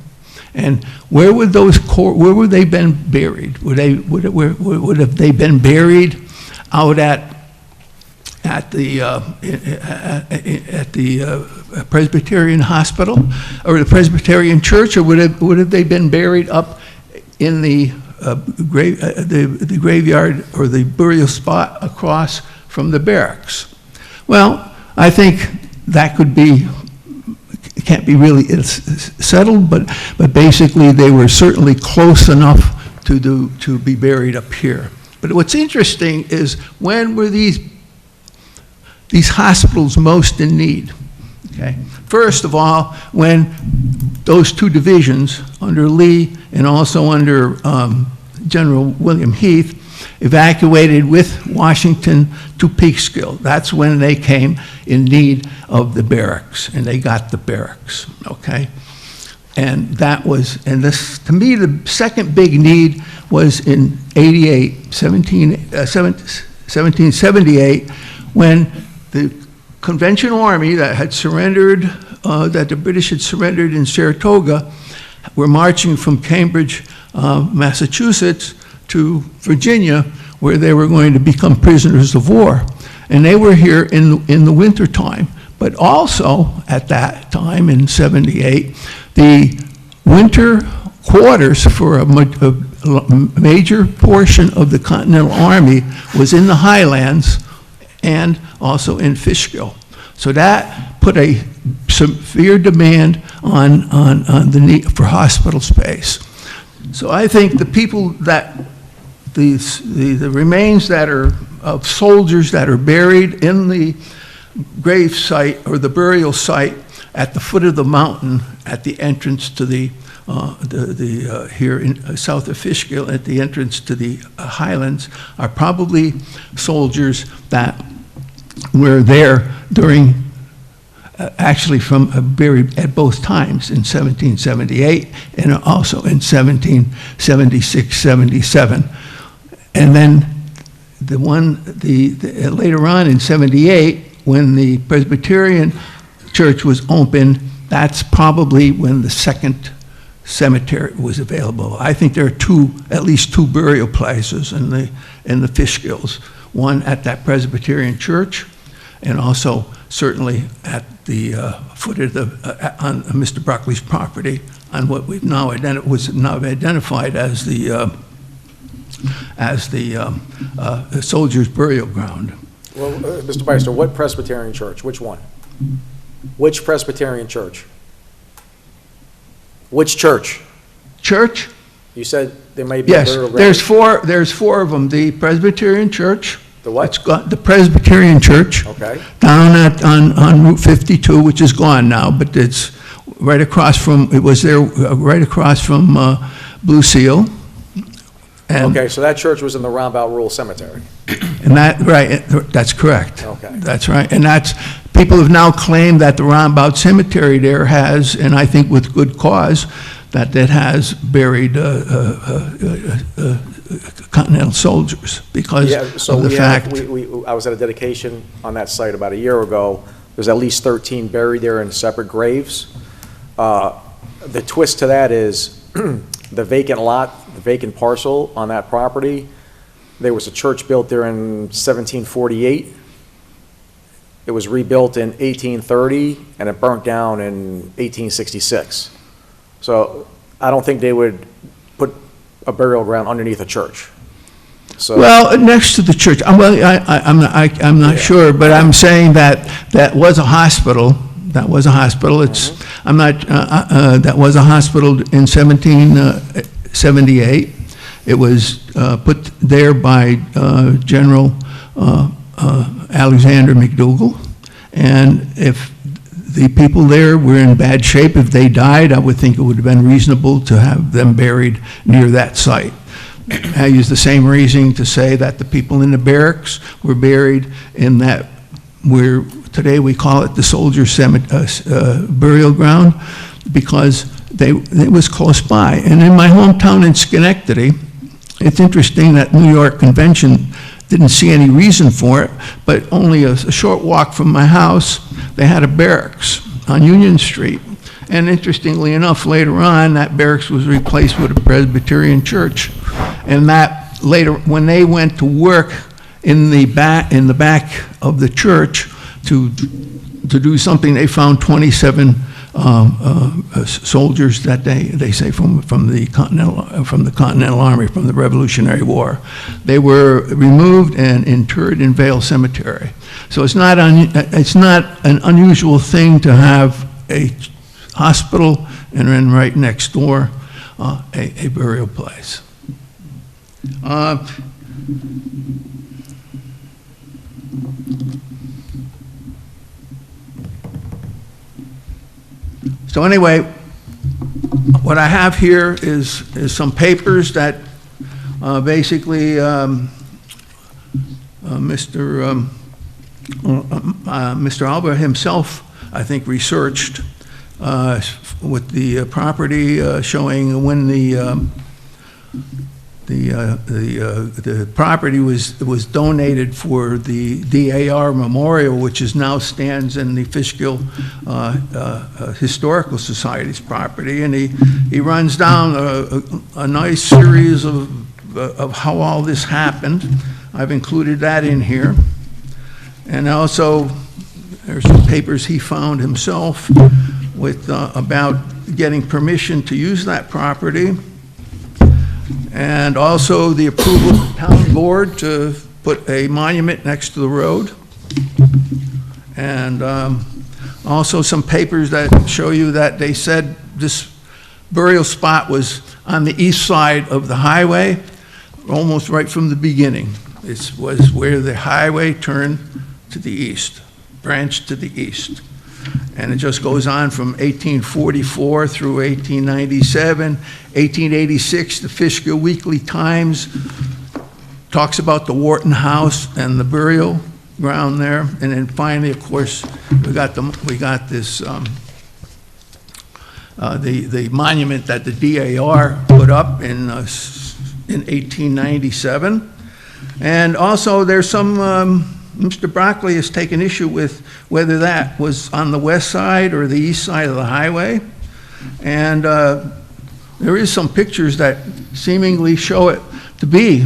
And where would they been buried? Would have they been buried out at the Presbyterian Hospital or the Presbyterian Church, or would have they been buried up in the graveyard or the burial spot across from the barracks? Well, I think that can't be really settled, but basically they were certainly close enough to be buried up here. But what's interesting is, when were these hospitals most in need? Okay. First of all, when those 2 divisions under Lee and also under General William Heath evacuated with Washington to Peekskill. That's when they came in need of the barracks, and they got the barracks, okay? And this, to me, the second big need was in 1778, when the Conventional Army that had surrendered, that the British had surrendered in Saratoga, were marching from Cambridge, Massachusetts, to Virginia, where they were going to become prisoners of war. And they were here in the winter time. But also, at that time, in 78, the winter quarters for a major portion of the Continental Army was in the Highlands and also in Fishkill. So that put a severe demand on the need for hospital space. So I think the people that, the remains that are of soldiers that are buried in the grave site or the burial site at the foot of the mountain at the entrance to here in south of Fishkill, at the entrance to the Highlands, are probably soldiers that were there during, actually buried at both times, in 1778 and also in 1776, 77. And then later on in 78, when the Presbyterian church was opened, that's probably when the second cemetery was available. I think there are at least two burial places in the Fishkills. One at that Presbyterian church, and also certainly at the foot of on Mr. Broccoli's property, on what we've now identified as the soldiers' burial ground. Well, Mr. Beister, what Presbyterian church? Which one? Which Presbyterian church? Which church? Church? You said there may be a Yes, burial ground. there's four of them. The Presbyterian church. The what? It's got the Presbyterian church. Okay. Down on Route 52, which is gone now, but it's right across from, it was there right across from Blue Seal. And Okay, so that church was in the Roundabout Rural Cemetery. And that's correct. Okay. That's right. And people have now claimed that the Roundabout Cemetery there has, and I think with good cause, that it has buried Continental soldiers because of the fact. I was at a dedication on that site about a year ago. There's at least 13 buried there in separate graves. The twist to that is the vacant lot, the vacant parcel on that property, there was a church built there in 1748. It was rebuilt in 1830, and it burnt down in 1866. So I don't think they would put a burial ground underneath a church. So, Well, next to the church, I'm not sure, but I'm saying that was a hospital. That was a hospital. That was a hospital in 1778. It was put there by General Alexander McDougall. And if the people there were in bad shape, if they died, I would think it would have been reasonable to have them buried near that site. I use the same reasoning to say that the people in the barracks were buried in that, where today we call it the Soldiers' Burial Ground, because it was close by. And in my hometown in Schenectady, it's interesting that New York Convention didn't see any reason for it, but only a short walk from my house, they had a barracks on Union Street. And interestingly enough, later on, that barracks was replaced with a Presbyterian church. And that later, when they went to work in the back of the church to do something, they found 27 soldiers that they say from the Continental Army, from the Revolutionary War. They were removed and interred in Vale Cemetery. So it's not an unusual thing to have a hospital and then right next door a burial place. So anyway, what I have here is some papers that basically Mr. Alba himself, I think, researched with the property showing when the property was donated for the DAR Memorial, which now stands in the Fishkill Historical Society's property, and he runs down a nice series of how all this happened. I've included that in here, and also there's some papers he found himself with about getting permission to use that property, and also the approval of the town board to put a monument next to the road, and also some papers that show you that they said this burial spot was on the east side of the highway, almost right from the beginning. This was where the highway turned to the east, branched to the east. And it just goes on from 1844 through 1897. 1886, the Fishkill Weekly Times talks about the Wharton House and the burial ground there. And then finally, of course, we got this the monument that the DAR put up in 1897. And also, there's some, Mr. Broccoli has taken issue with whether that was on the west side or the east side of the highway. And there is some pictures that seemingly show it to be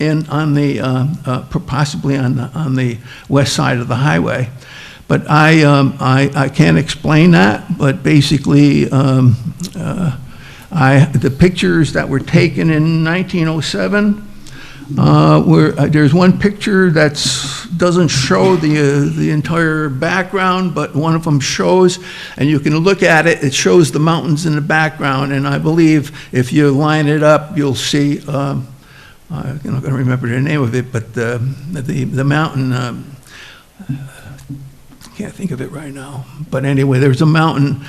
on the, possibly on the west side of the highway. But I can't explain that, but basically, the pictures that were taken in 1907, there's one picture that doesn't show the entire background, but one of them shows, and you can look at it, it shows the mountains in the background, and I believe if you line it up, you'll see, I'm not going to remember the name of it, but the mountain, can't think of it right now, but anyway, there's a mountain,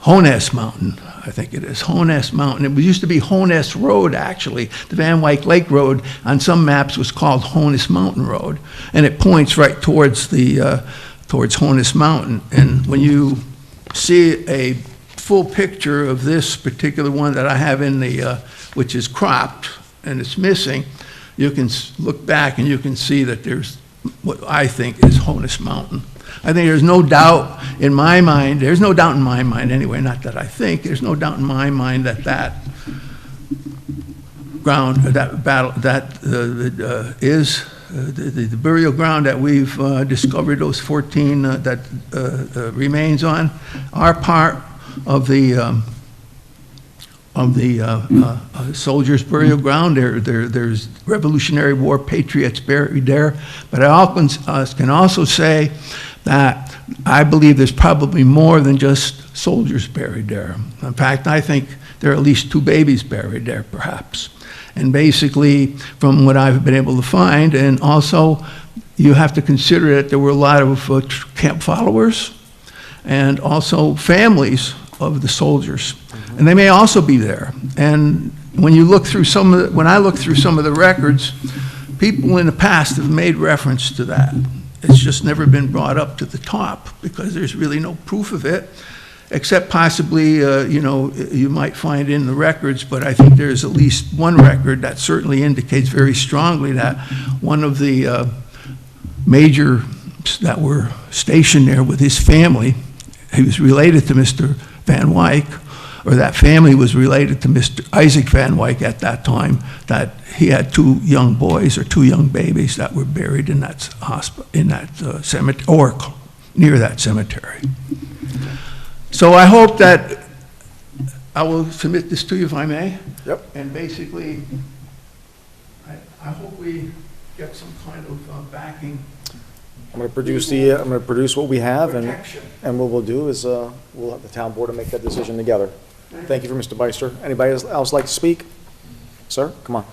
Honess Mountain, I think it is, Honess Mountain. It used to be Honess Road, actually. The Van Wyck Lake Road on some maps was called Honess Mountain Road, and it points right towards towards Honess Mountain. And when you see a full picture of this particular one that I have in the, which is cropped and it's missing, you can look back and you can see that there's what I think is Honess Mountain. I think there's no doubt in my mind, there's no doubt in my mind anyway, not that I think, there's no doubt in my mind that that ground, that battle, that is the burial ground that we've discovered, those 14 that remains on, are part of the soldiers' burial ground. There's Revolutionary War patriots buried there. But I can also say that I believe there's probably more than just soldiers buried there. In fact, I think there are at least 2 babies buried there, perhaps. And basically, from what I've been able to find, and also you have to consider that there were a lot of camp followers and also families of the soldiers. And they may also be there. And when you look through when I look through some of the records, people in the past have made reference to that. It's just never been brought up to the top because there's really no proof of it, except possibly, you might find in the records, but I think there's at least one record that certainly indicates very strongly that one of the major that were stationed there with his family, he was related to Mr. Van Wyck, or that family was related to Mr. Isaac Van Wyck at that time, that he had 2 young boys or 2 young babies that were buried in that hospital, in that cemetery, or near that cemetery. So I hope that I will submit this to you if I may. Yep. And basically, I hope we get some kind of backing. I'm going to produce what we have, and what we'll do is we'll have the town board to make that decision together. Thank you for Mr. Beister. Anybody else like to speak? Sir, come on.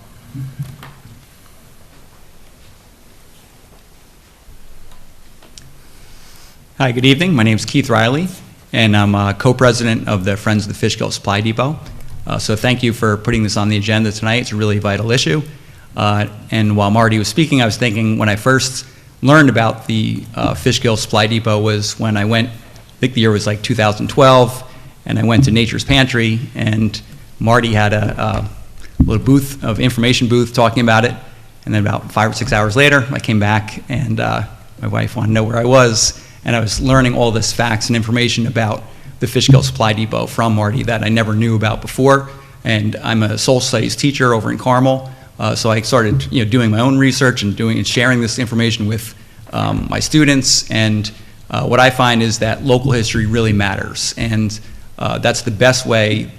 Hi, good evening. My name is Keith Riley, and I'm co-president of the Friends of the Fishkill Supply Depot. So thank you for putting this on the agenda tonight. It's a really vital issue. And while Marty was speaking, I was thinking when I first learned about the Fishkill Supply Depot was when I went, I think the year was like 2012, and I went to Nature's Pantry, and Marty had a little booth of information booth talking about it. And then about 5 or 6 hours later, I came back, and my wife wanted to know where I was, and I was learning all this facts and information about the Fishkill Supply Depot from Marty that I never knew about before. And I'm a social studies teacher over in Carmel, so I started doing my own research and sharing this information with my students. And what I find is that local history really matters, and that's the best way.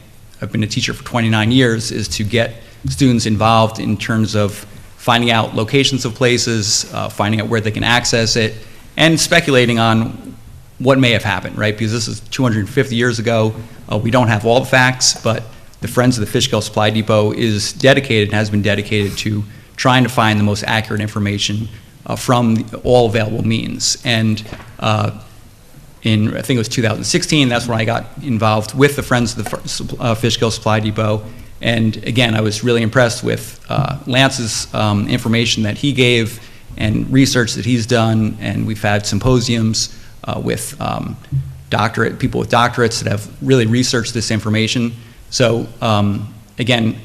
I've been a teacher for 29 years, is to get students involved in terms of finding out locations of places, finding out where they can access it, and speculating on what may have happened, right? Because this is 250 years ago. We don't have all the facts, but the Friends of the Fishkill Supply Depot is dedicated and has been dedicated to trying to find the most accurate information from all available means. And in, I think it was 2016, that's when I got involved with the Friends of the Fishkill Supply Depot. And again, I was really impressed with Lance's information that he gave and research that he's done. And we've had symposiums with people with doctorates that have really researched this information. So again,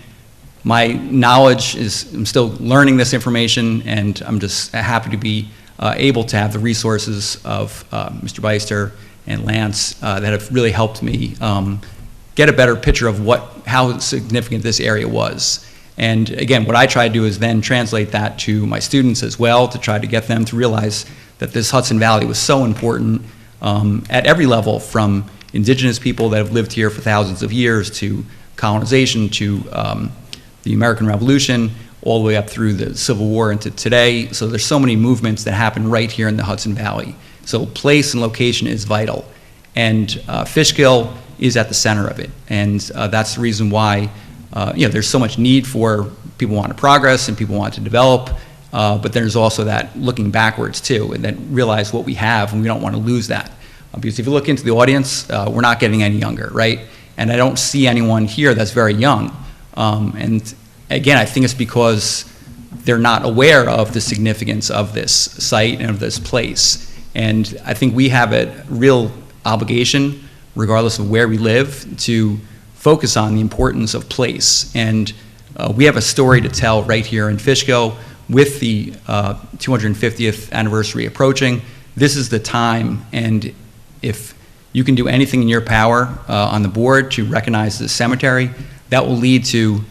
my knowledge is, I'm still learning this information, and I'm just happy to be able to have the resources of Mr. Beister and Lance that have really helped me get a better picture of how significant this area was. And again, what I try to do is then translate that to my students as well, to try to get them to realize that this Hudson Valley was so important at every level, from indigenous people that have lived here for thousands of years, to colonization, to the American Revolution, all the way up through the Civil War into today. So there's so many movements that happen right here in the Hudson Valley. So place and location is vital. And Fishkill is at the center of it. And that's the reason why there's so much need for people want to progress and people want to develop. But there's also that looking backwards too, and then realize what we have, and we don't want to lose that. Because if you look into the audience, we're not getting any younger, right? And I don't see anyone here that's very young. And again, I think it's because they're not aware of the significance of this site and of this place. And I think we have a real obligation, regardless of where we live, to focus on the importance of place. And we have a story to tell right here in Fishkill with the 250th anniversary approaching. This is the time, and if you can do anything in your power on the board to recognize this cemetery, that will lead to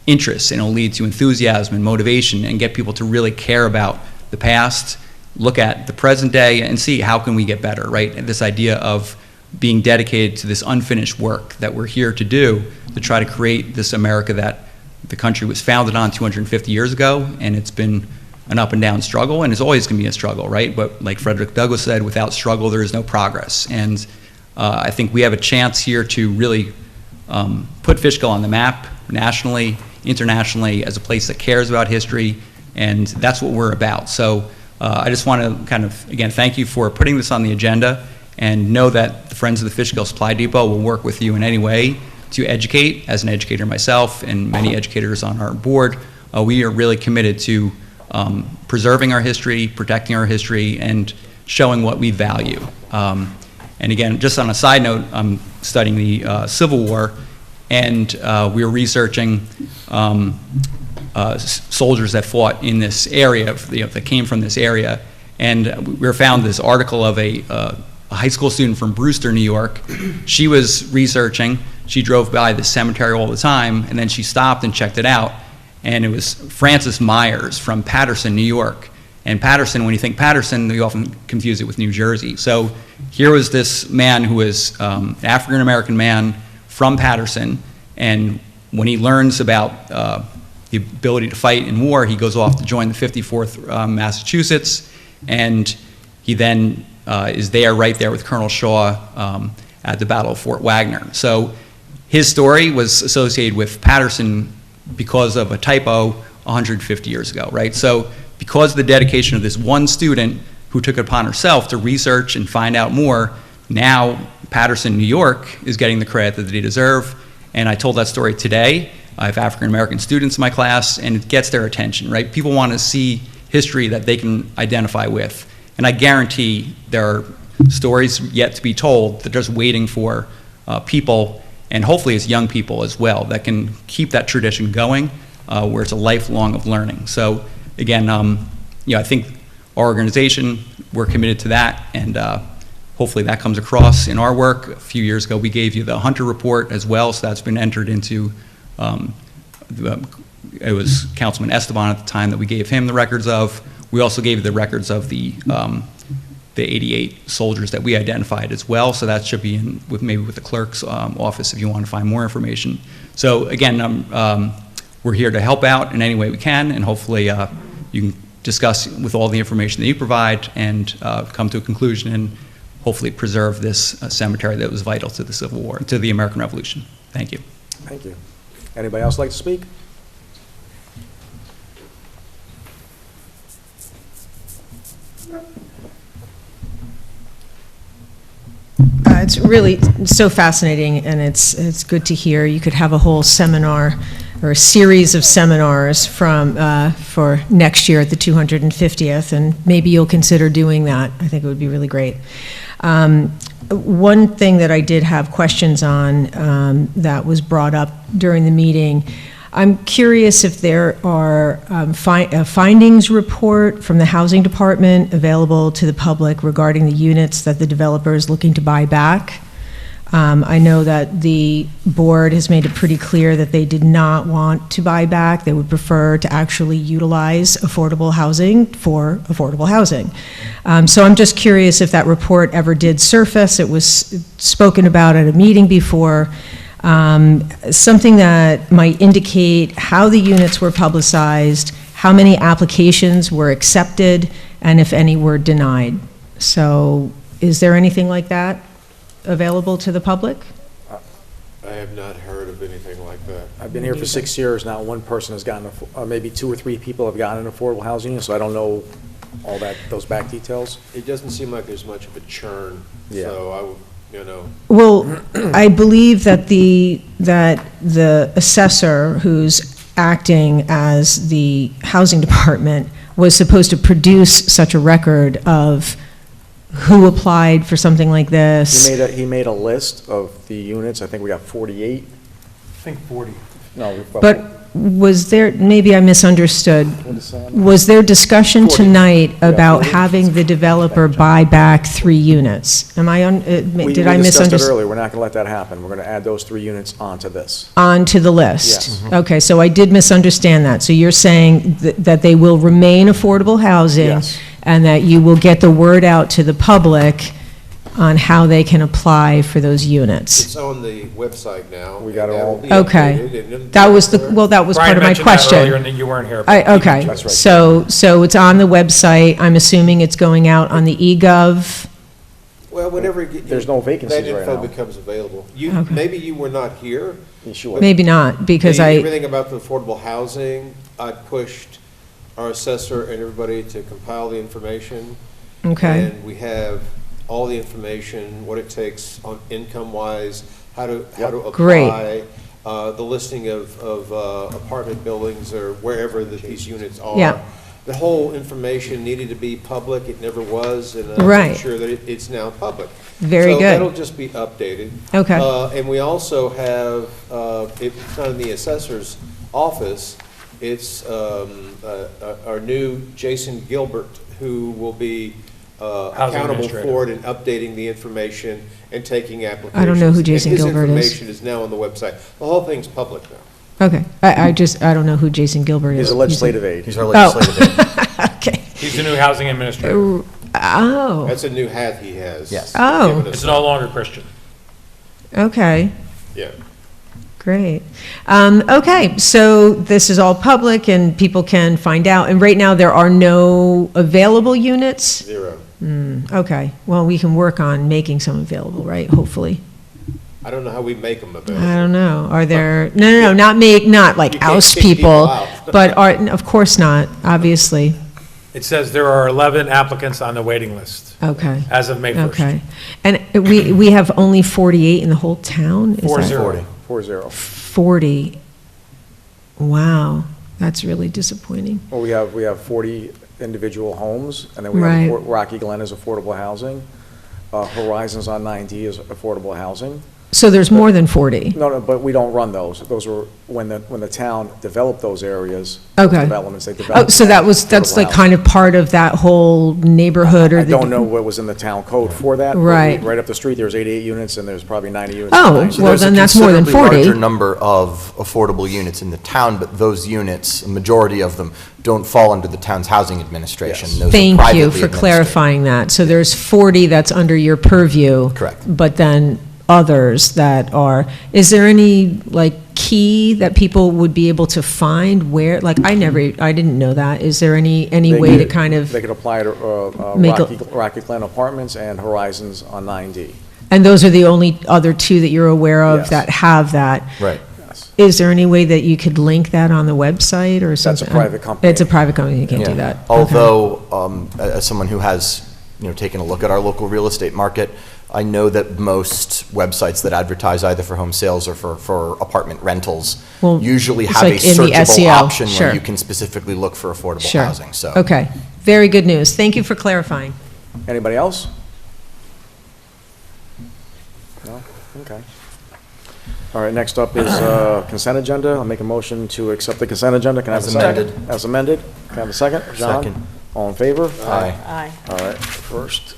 interest, and it'll lead to enthusiasm and motivation, and get people to really care about the past, look at the present day, and see how can we get better, right? And this idea of being dedicated to this unfinished work that we're here to do, to try to create this America that the country was founded on 250 years ago, and it's been an up and down struggle, and it's always going to be a struggle, right? But like Frederick Douglass said, without struggle, there is no progress. And I think we have a chance here to really put Fishkill on the map nationally, internationally, as a place that cares about history, and that's what we're about. So I just want to kind of, again, thank you for putting this on the agenda, and know that the Friends of the Fishkill Supply Depot will work with you in any way to educate. As an educator myself, and many educators on our board, we are really committed to preserving our history, protecting our history, and showing what we value. And again, just on a side note, I'm studying the Civil War, and we were researching soldiers that fought in this area, that came from this area, and we found this article of a high school student from Brewster, New York. She was researching, she drove by the cemetery all the time, and then she stopped and checked it out, and it was Francis Myers from Paterson, New York. And Paterson, when you think Paterson, you often confuse it with New Jersey. So here was this man who was an African-American man from Paterson, and when he learns about the ability to fight in war, he goes off to join the 54th Massachusetts, and he then is there right there with Colonel Shaw at the Battle of Fort Wagner. So his story was associated with Paterson because of a typo 150 years ago, right? So because of the dedication of this one student who took it upon herself to research and find out more, now Paterson, New York is getting the credit that they deserve. And I told that story today. I have African-American students in my class, and it gets their attention, right? People want to see history that they can identify with. And I guarantee there are stories yet to be told that are just waiting for people, and hopefully it's young people as well, that can keep that tradition going, where it's a lifelong of learning. So again, I think our organization, we're committed to that, and hopefully that comes across in our work. A few years ago, we gave you the Hunter Report as well, so that's been entered into, it was Councilman Esteban at the time that we gave him the records of. We also gave you the records of the 88 soldiers that we identified as well, so that should be in maybe with the clerk's office if you want to find more information. So again, we're here to help out in any way we can, and hopefully you can discuss with all the information that you provide and come to a conclusion and hopefully preserve this cemetery that was vital to the Civil War, to the American Revolution. Thank you. Thank you. Anybody else like to speak? It's really so fascinating, and it's good to hear. You could have a whole seminar or a series of seminars for next year at the 250th, and maybe you'll consider doing that. I think it would be really great. One thing that I did have questions on that was brought up during the meeting, I'm curious if there are a findings report from the Housing Department available to the public regarding the units that the developer is looking to buy back. I know that the board has made it pretty clear that they did not want to buy back. They would prefer to actually utilize affordable housing for affordable housing. So I'm just curious if that report ever did surface. It was spoken about at a meeting before. Something that might indicate how the units were publicized, how many applications were accepted, and if any were denied. So is there anything like that available to the public? I have not heard of anything like that. I've been here for 6 years now. One person has gotten, maybe 2 or 3 people have gotten an affordable housing unit, so I don't know all those back details. It doesn't seem like there's much of a churn, so I would, Well, I believe that the assessor who's acting as the housing department was supposed to produce such a record of who applied for something like this. He made a list of the units. I think we got 48. I think 40. No. But was there, maybe I misunderstood, What is that? was there discussion 40. tonight Yeah, about 40. having the developer buy back 3 units? Am I, did I We discussed it misunderstand? earlier. We're not going to let that happen. We're going to add those 3 units onto this. Onto the list? Yes. Okay, so I did misunderstand that. So you're saying that they will remain affordable housing? Yes. And that you will get the word out to the public on how they can apply for those units? It's on the website now. We got it all. Okay. That was that was Brian part of my mentioned that question. earlier, and you weren't here. but Okay, That's right. so it's on the website. I'm assuming it's going out on the eGov. Well, whenever There's no vacancies that right info now. becomes available. Okay. Maybe you were not here. Sure. Maybe not, because Everything about the affordable housing, I pushed our assessor and everybody to compile the information. Okay. And we have all the information, what it takes on income-wise, how to apply. Great. The listing of apartment buildings or wherever that these units are. Yeah. The whole information needed to be public. It never was, and I'm Right. sure that it's now public. Very So good. that'll just be updated. Okay. And we also have, it's not in the assessor's office, it's our new Jason Gilbert, who will be accountable administrator. for it and updating the information and taking applications. I don't know who Jason And Gilbert is. His information is now on the website. The whole thing's public now. Okay, I don't know who Jason Gilbert is. He's a legislative aide. He's our legislative aide. Okay. He's the new housing administrator. Oh, That's a new hat he has. Yes. Oh. Given us- It's no longer Christian. okay. Yeah. Great. Okay, so this is all public and people can find out. And right now, there are no available units? 0. Okay, well, we can work on making some available, right, hopefully? I don't know how we make them available. I don't know. Are there, no, not like You can't oust kick people people, out. but of course not, obviously. It says there are 11 applicants on the waiting list Okay. as of May 1st. Okay. And we have only 48 in the whole town? Is that- 40. 4-0. 40. Wow, that's really disappointing. Well, we have 40 individual homes, and then we Right. have Rocky Glen is affordable housing. Horizons on 9D is affordable housing. So there's more than 40? No, but we don't run those. Those were, when the town developed those areas. Okay. Developments, they Oh, developed. so that's like kind of part of that whole neighborhood or I the... don't know what was in the town code for that. but Right. Right up the street, there's 88 units, and there's probably 90 units. Oh, behind you. well, then that's more than 40. There's a considerably larger number of affordable units in the town, but those units, a majority of them, don't fall under the town's housing administration. Yes. Those are Thank you privately for administered. clarifying that. So there's 40 that's under your purview. Correct. But then others that are, is there any, like, key that people would be able to find where, like, I didn't know that. Is there any They way to could- kind of, They could apply to make a- Rocky Glen Apartments and Horizons on 9D. and those are the only other 2 that you're aware of Yes. that have that? Right. Yes. Is there any way that you could link that on the website or something? private company. It's a private company, you can't do Yeah. that. Although, as someone who has, taken a look at our local real estate market, I know that most websites that advertise either for home sales or for apartment rentals Well, usually it's have a like in the searchable SEO, option sure. where you can specifically look for affordable Sure. housing, so. Okay, very good news. Thank you for clarifying. Anybody else? No? Okay. All right, next up is consent agenda. I'll make a motion to accept the consent agenda. Can I have a As second? amended. As amended. Can I have a second? John? Second. All in favor? Aye. Aye. All right, first.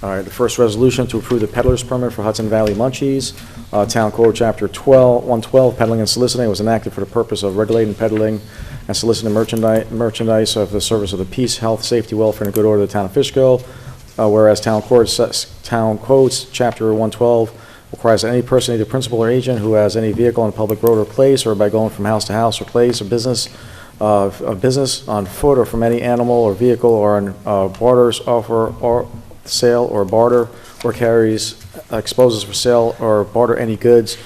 All right, the first resolution to approve the peddler's permit for Hudson Valley Munchies. Town Code Chapter 112, peddling and soliciting was enacted for the purpose of regulating peddling and soliciting merchandise of the service of the peace, health, safety, welfare, and good order of the town of Fishkill. Whereas Town Codes Chapter 112 requires that any person, either principal or agent, who has any vehicle on a public road or place, or by going from house to house or place or business, of business on foot or from any animal or vehicle or on barters, offer, or sale or barter, or carries, exposes for sale or barter any goods,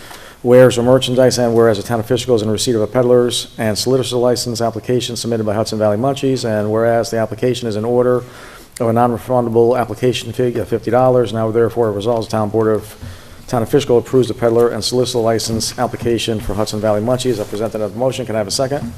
wares or merchandise, and whereas the town of Fishkill is in receipt of a peddler's and solicitor's license application submitted by Hudson Valley Munchies, and whereas the application is in order of a non-refundable application fee of $50, now therefore resolves the Town of Fishkill approves the peddler and solicitor license application for Hudson Valley Munchies. I present that motion. Can I have a second?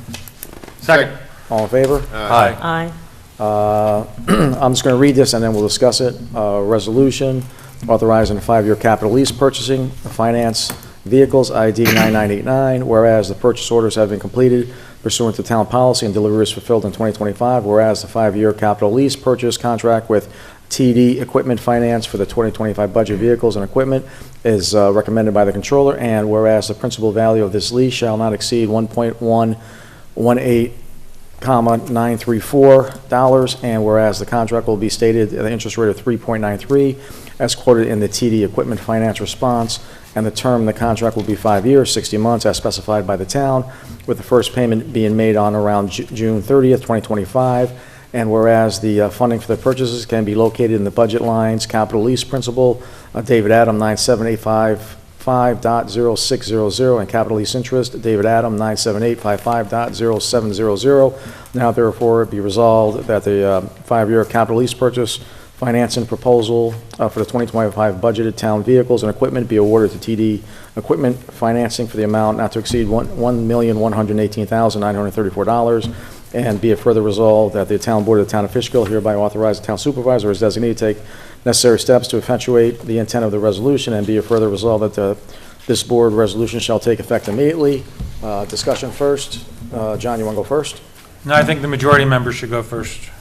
Second. All in favor? Aye. I'm just going to read this and then we'll discuss it. Resolution authorizing a 5-year capital lease purchasing finance vehicles, ID 9989, whereas the purchase orders have been completed pursuant to town policy and delivery is fulfilled in 2025, whereas the 5-year capital lease purchase contract with TD Equipment Finance for the 2025 budget vehicles and equipment is recommended by the controller, and whereas the principal value of this lease shall not exceed $1.118,934, and whereas the contract will be stated at an interest rate of 3.93 as quoted in the TD Equipment Finance response, and the term of the contract will be 5 years, 60 months as specified by the town, with the first payment being made on around June 30th, 2025. And whereas the funding for the purchases can be located in the budget lines, capital lease principal, David Adam 9785.0600, and capital lease interest, David Adam 97855.0700. Now therefore be resolved that the 5-year capital lease purchase financing proposal for the 2025 budgeted town vehicles and equipment be awarded to TD Equipment Financing for the amount not to exceed $1,118,934. And be it further resolved that the town board of the town of Fishkill hereby authorize the town supervisor as designated to take necessary steps to effectuate the intent of the resolution, and be it further resolved that this board resolution shall take effect immediately. Discussion first. John, you want to go first? No, I think the majority members should go first.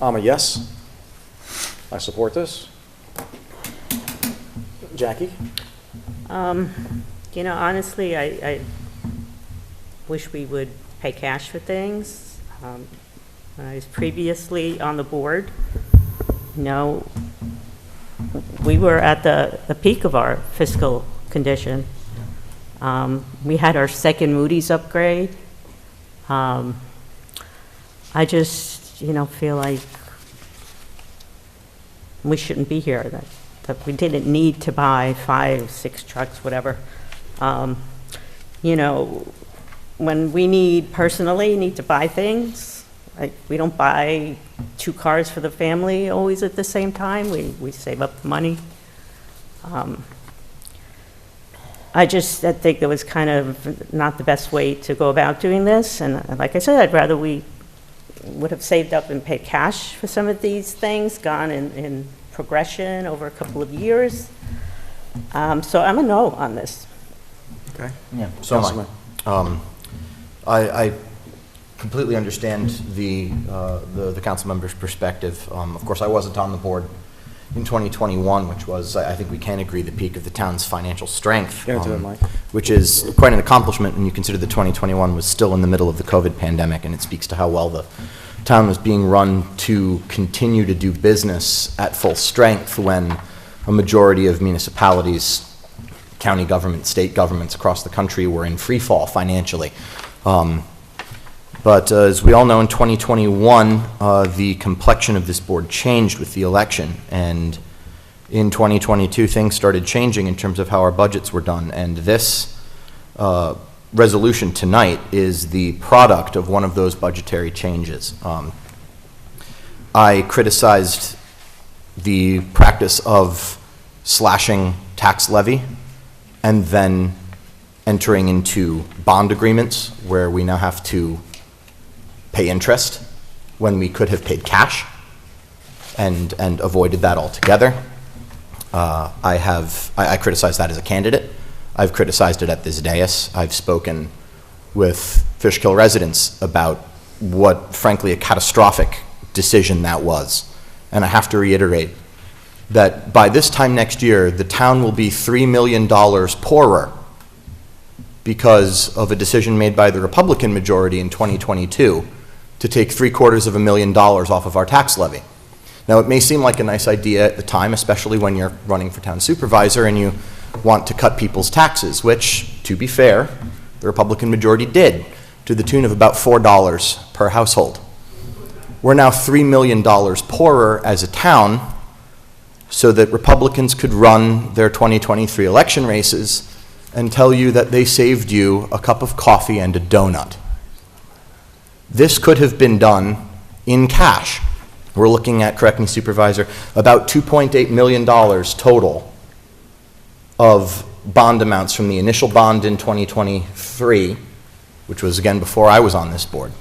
I'm a yes. I support this. Jackie? Honestly, I wish we would pay cash for things. When I was previously on the board, we were at the peak of our fiscal condition. We had our second Moody's upgrade. I just, feel like we shouldn't be here, that we didn't need to buy 5, 6 trucks, whatever. When we need to buy things, like we don't buy 2 cars for the family always at the same time. We save up the money. I think it was kind of not the best way to go about doing this. And like I said, I'd rather we would have saved up and paid cash for some of these things, gone in progression over a couple of years. So I'm a no on this. Okay. Yeah, so am I. I completely understand the council member's perspective. Of course, I wasn't on the board in 2021, which was, I think we can agree, the peak of the town's financial strength, Get into it, Mike. which is quite an accomplishment when you consider that 2021 was still in the middle of the COVID pandemic, and it speaks to how well the town was being run to continue to do business at full strength when a majority of municipalities, county government, state governments across the country were in free fall financially. But as we all know, in 2021, the complexion of this board changed with the election, and in 2022, things started changing in terms of how our budgets were done, and this resolution tonight is the product of one of those budgetary changes. I criticized the practice of slashing tax levy and then entering into bond agreements where we now have to pay interest when we could have paid cash and avoided that altogether. I criticize that as a candidate. I've criticized it at this dais. I've spoken with Fishkill residents about what, frankly, a catastrophic decision that was. And I have to reiterate that by this time next year, the town will be $3 million poorer because of a decision made by the Republican majority in 2022 to take $750,000 off of our tax levy. Now, it may seem like a nice idea at the time, especially when you're running for town supervisor and you want to cut people's taxes, which, to be fair, the Republican majority did, to the tune of about $4 per household. We're now $3 million poorer as a town so that Republicans could run their 2023 election races and tell you that they saved you a cup of coffee and a donut. This could have been done in cash. We're looking at, correct me, Supervisor, about $2.8 million total of bond amounts from the initial bond in 2023, which was, again, before I was on this board,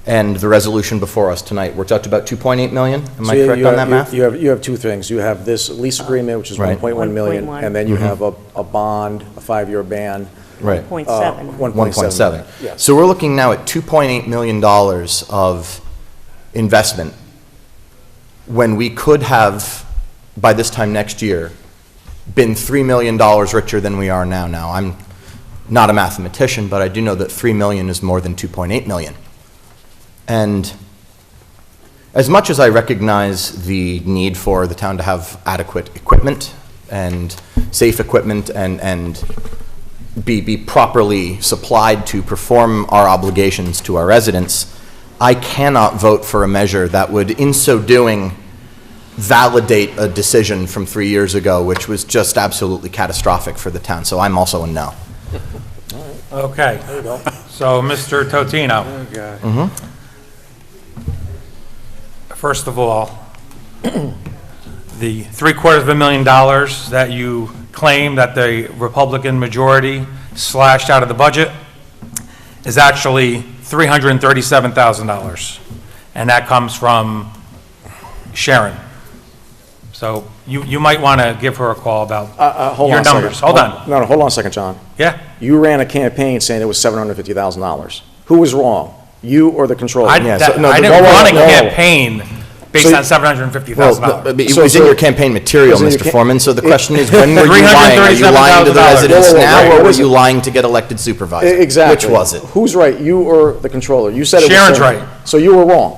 and the resolution before us tonight works out to about $2.8 million. Am I correct on that math? You have two things. You have this lease agreement, which is Right. 1.1 million, 1.1. and then you have a bond, a 5-year ban. Right. 1.7. 1.7. Yes. So we're looking now at $2.8 million of investment when we could have, by this time next year, been $3 million richer than we are now. Now, I'm not a mathematician, but I do know that $3 million is more than $2.8 million. And as much as I recognize the need for the town to have adequate equipment and safe equipment and be properly supplied to perform our obligations to our residents, I cannot vote for a measure that would, in so doing, validate a decision from 3 years ago, which was just absolutely catastrophic for the town. So I'm also a no. Okay. There you go. So, Mr. Totino. First of all, the $750,000 that you claim that the Republican majority slashed out of the budget is actually $337,000, and that comes from Sharon. So you might want to give her a call about Hold your on a second. numbers. Hold on. No, hold on a second, John. Yeah. You ran a campaign saying it was $750,000. Who was wrong? You or the controller? I Yeah, that- so- no, I the- didn't whoa, whoa, run a whoa. campaign based So- on $750,000. It So- was in so- your campaign material, It was in Mr. your Foreman, so the question is, when were you lying? Are you lying to the $337,000. residents Whoa, whoa, now, whoa, or were listen. you lying to get elected supervisor? Exactly. Which was it? Who's right, you or the controller? You said it was Sharon's 750. right. So you were wrong.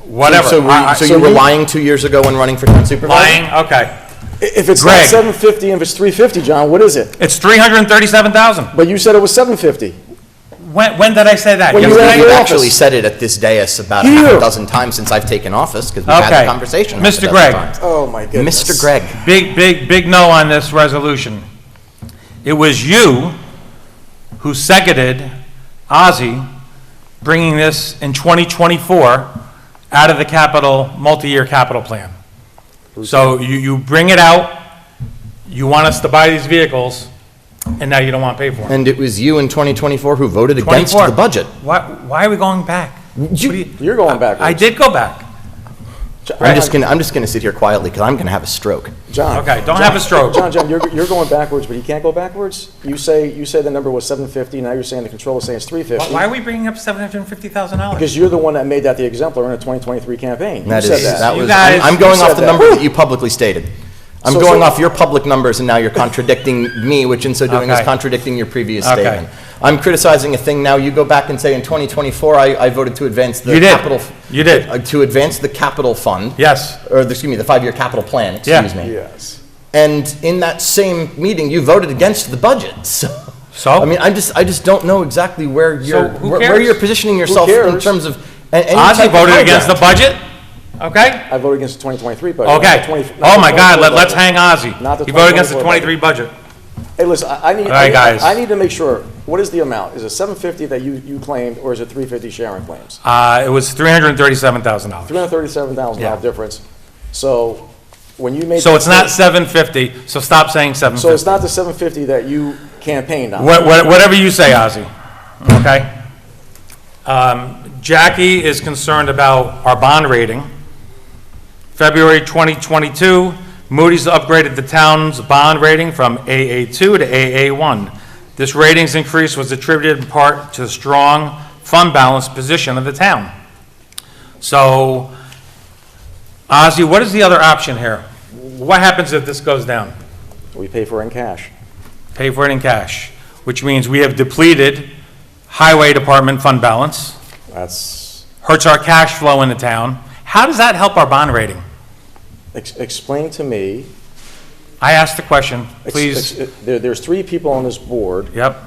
Whatever. So you were lying 2 years ago when running for town supervisor? Lying, okay. If it's Greg. not 750, if it's 350, John, what is it? It's $337,000. But you said it was 750. When did I say that? When you Yesterday? ran You've for actually office. said it at this dais about Here. half a dozen times since I've taken office, because we've had Okay. the conversation. half a Mr. dozen Gregg. times. Oh, my goodness. Mr. Gregg. Big no on this resolution. It was you who seconded Ozzy bringing this in 2024 out of the capital, multi-year capital plan. So you bring it out, you want us to buy these vehicles, and now you don't want to pay for them. And it was you in 2024 who voted against 24. the budget. Why are we going back? You're going backwards. I did go back. I'm just gonna sit here quietly because I'm gonna have a stroke. John. Okay, don't have a stroke. John, you're going backwards, but you can't go backwards? You say the number was 750, now you're saying the controller's saying it's 350. Why are we bringing up $750,000? Because you're the one that made that the exemplar in the 2023 campaign. You That said is, that. that You was, guys- I'm going you off said the that. number that you publicly stated. I'm So- going so- off your public numbers, and now you're contradicting me, which in so doing is Okay. contradicting your previous Okay. statement. I'm criticizing a thing now, you go back and say in 2024, I voted to advance the You did. capital. You did. To advance the capital fund. Yes. Or, excuse me, the 5-year capital plan, excuse me. Yes. And in that same meeting, you voted against the budget, so. So? I mean, I just don't know exactly where you're, who where cares? you're positioning yourself in cares? terms of any Ozzy type of voted high against the ground. budget, okay? I voted against the 2023 budget. Okay. not the 20 not Oh the my God, 24 let's budget. hang Ozzy. Not the He voted against the 2024 23 budget. Hey, listen, I need, All right, guys. I need to make sure, what is the amount? Is it 750 that you claimed, or is it 350 Sharon claims? It was $337,000. $337,000 Yeah. difference. So when you made. So that it's not statement- 750, so stop saying So it's 750. not the 750 that you campaigned on? Whatever you say, Ozzy, okay? Jackie is concerned about our bond rating. February 2022, Moody's upgraded the town's bond rating from AA2 to AA1. This ratings increase was attributed in part to the strong fund balance position of the town. So, Ozzy, what is the other option here? What happens if this goes down? We pay for it in cash. Pay for it in cash, which means we have depleted highway department fund balance. Hurts our cash flow in the town. How does that help our bond rating? Explain to me. I asked the question, please. There's 3 people on this board. Yep.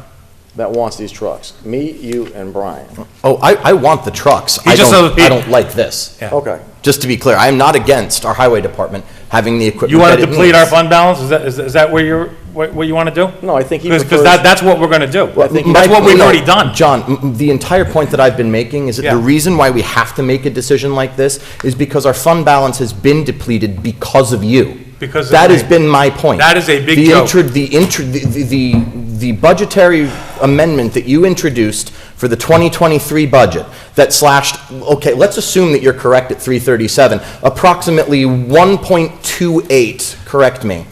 That wants these trucks. Me, you, and Brian. Oh, I want the trucks. I don't like this. Yeah. Okay. Just to be clear, I am not against our highway department having the equipment. You want that to it deplete needs. our fund balance? Is that what you want to do? No, I think he Because that's what we're going to do. That's My- what we've no, already done. John, the entire point that I've been making is that the reason why we have to make a decision like this is because our fund balance has been depleted because of you. Because of that me. has been my point. That is a big joke. The budgetary amendment that you introduced for the 2023 budget that slashed, okay, let's assume that you're correct at 337, approximately 1.28, correct me,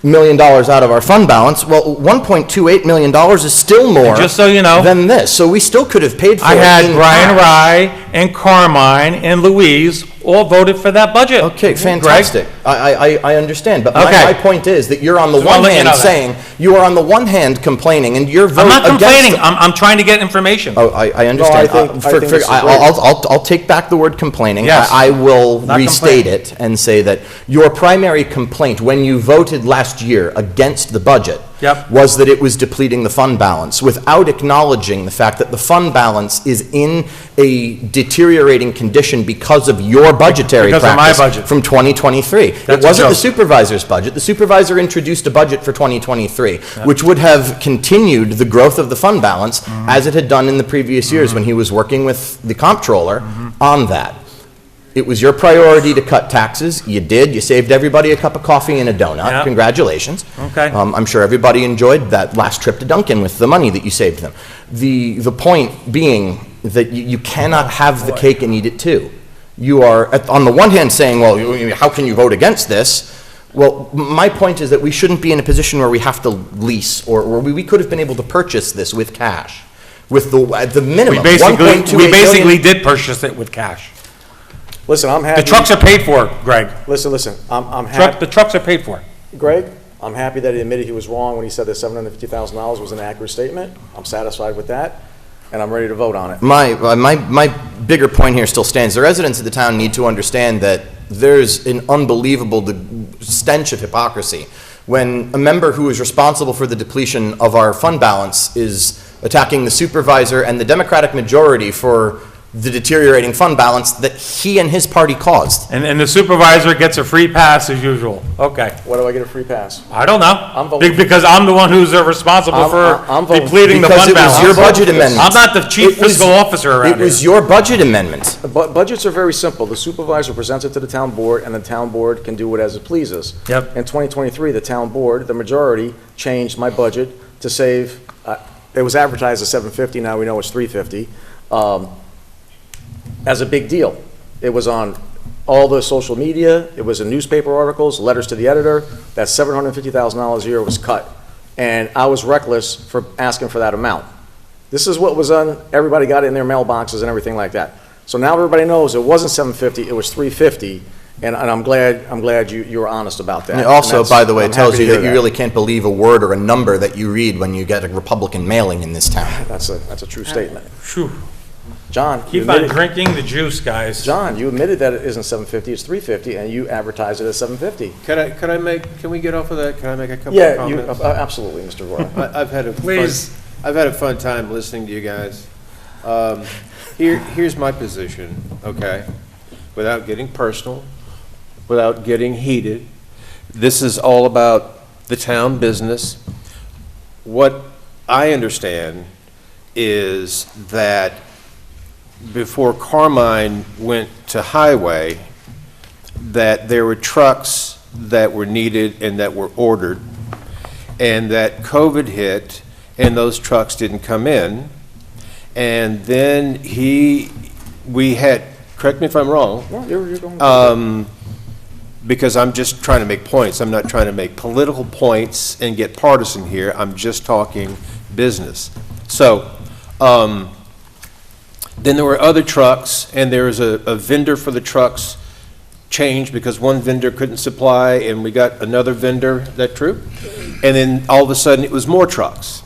$1 million out of our fund balance. Well, $1.28 million is still more And just so you know, than this. So we still could have paid for I it. had in Brian cash. Rye and Carmine and Louise all voted for that budget. Okay, Greg? fantastic. I understand, but Okay. my point is that you're on the Just wanna one let you hand know that. saying, you are on the one hand complaining, and your vote I'm not against complaining. it- I'm trying to get information. Oh, I understand. No, I think this is great. I'll take back the word complaining. Yes. I will Not restate complaining. it and say that your primary complaint when you voted last year against the budget Yep. was that it was depleting the fund balance without acknowledging the fact that the fund balance is in a deteriorating condition because of your budgetary Because of my practice budget. from 2023. That's It a wasn't the joke. supervisor's budget. The supervisor introduced a budget for 2023, which would have continued the growth of the fund balance as it had done in the previous years when he was working with the comptroller on that. It was your priority to cut taxes. You did. You saved everybody a cup of coffee and a donut. Yeah. Congratulations. Okay. I'm sure everybody enjoyed that last trip to Dunkin' with the money that you saved them. The point being that you cannot have the cake and eat it too. You are, on the one hand, saying, well, how can you vote against this? Well, my point is that we shouldn't be in a position where we have to lease, or we could have been able to purchase this with cash, with at the minimum, We 1.28 basically million. did purchase it with cash. Listen, I'm happy. The trucks are paid for, Greg. Listen, I'm happy. The trucks are paid for. Greg, I'm happy that he admitted he was wrong when he said that $750,000 was an accurate statement. I'm satisfied with that, and I'm ready to vote on it. My bigger point here still stands. The residents of the town need to understand that there's an unbelievable stench of hypocrisy when a member who is responsible for the depletion of our fund balance is attacking the supervisor and the Democratic majority for the deteriorating fund balance that he and his party caused. And the supervisor gets a free pass as usual. Okay. Why do I get a free pass? I don't know. I'm voting. Because I'm the one who's responsible I'm for voting. depleting the Because fund it was balance. your budget amendment. I'm not the chief It was- fiscal officer around It was here. your budget amendment. Budgets are very simple. The supervisor presents it to the town board, and the town board can do it as it pleases. Yep. In 2023, the town board, the majority, changed my budget to save, it was advertised as $750, now we know it's $350, as a big deal. It was on all the social media, it was in newspaper articles, letters to the editor, that $750,000 a year was cut. And I was reckless for asking for that amount. This is what was on, everybody got it in their mailboxes and everything like that. So now everybody knows it wasn't $750, it was $350, and I'm glad you were honest about that. And it also, And that's- by the way, I'm tells happy you to that hear you really can't believe a word or a number that you read when you get a Republican mailing in this town. That's a true statement. Phew. John, you Keep on admitted, drinking the juice, guys. John, you admitted that it isn't $750, it's $350, and you advertised it as $750. Can we get off of that? Can I make a couple of Yeah, you, comments? absolutely, Mr. Roy. I've had a Please. I've had a fun time listening to you guys. Here's my position, okay? Without getting personal, without getting heated, this is all about the town business. What I understand is that before Carmine went to highway, that there were trucks that were needed and that were ordered, and that COVID hit and those trucks didn't come in, And then we had, correct me if I'm wrong, Well, you're going. because I'm just trying to make points. I'm not trying to make political points and get partisan here. I'm just talking business. So, then there were other trucks, and there was a vendor for the trucks changed because one vendor couldn't supply, and we got another vendor. Is that true? And then all of a sudden, it was more trucks.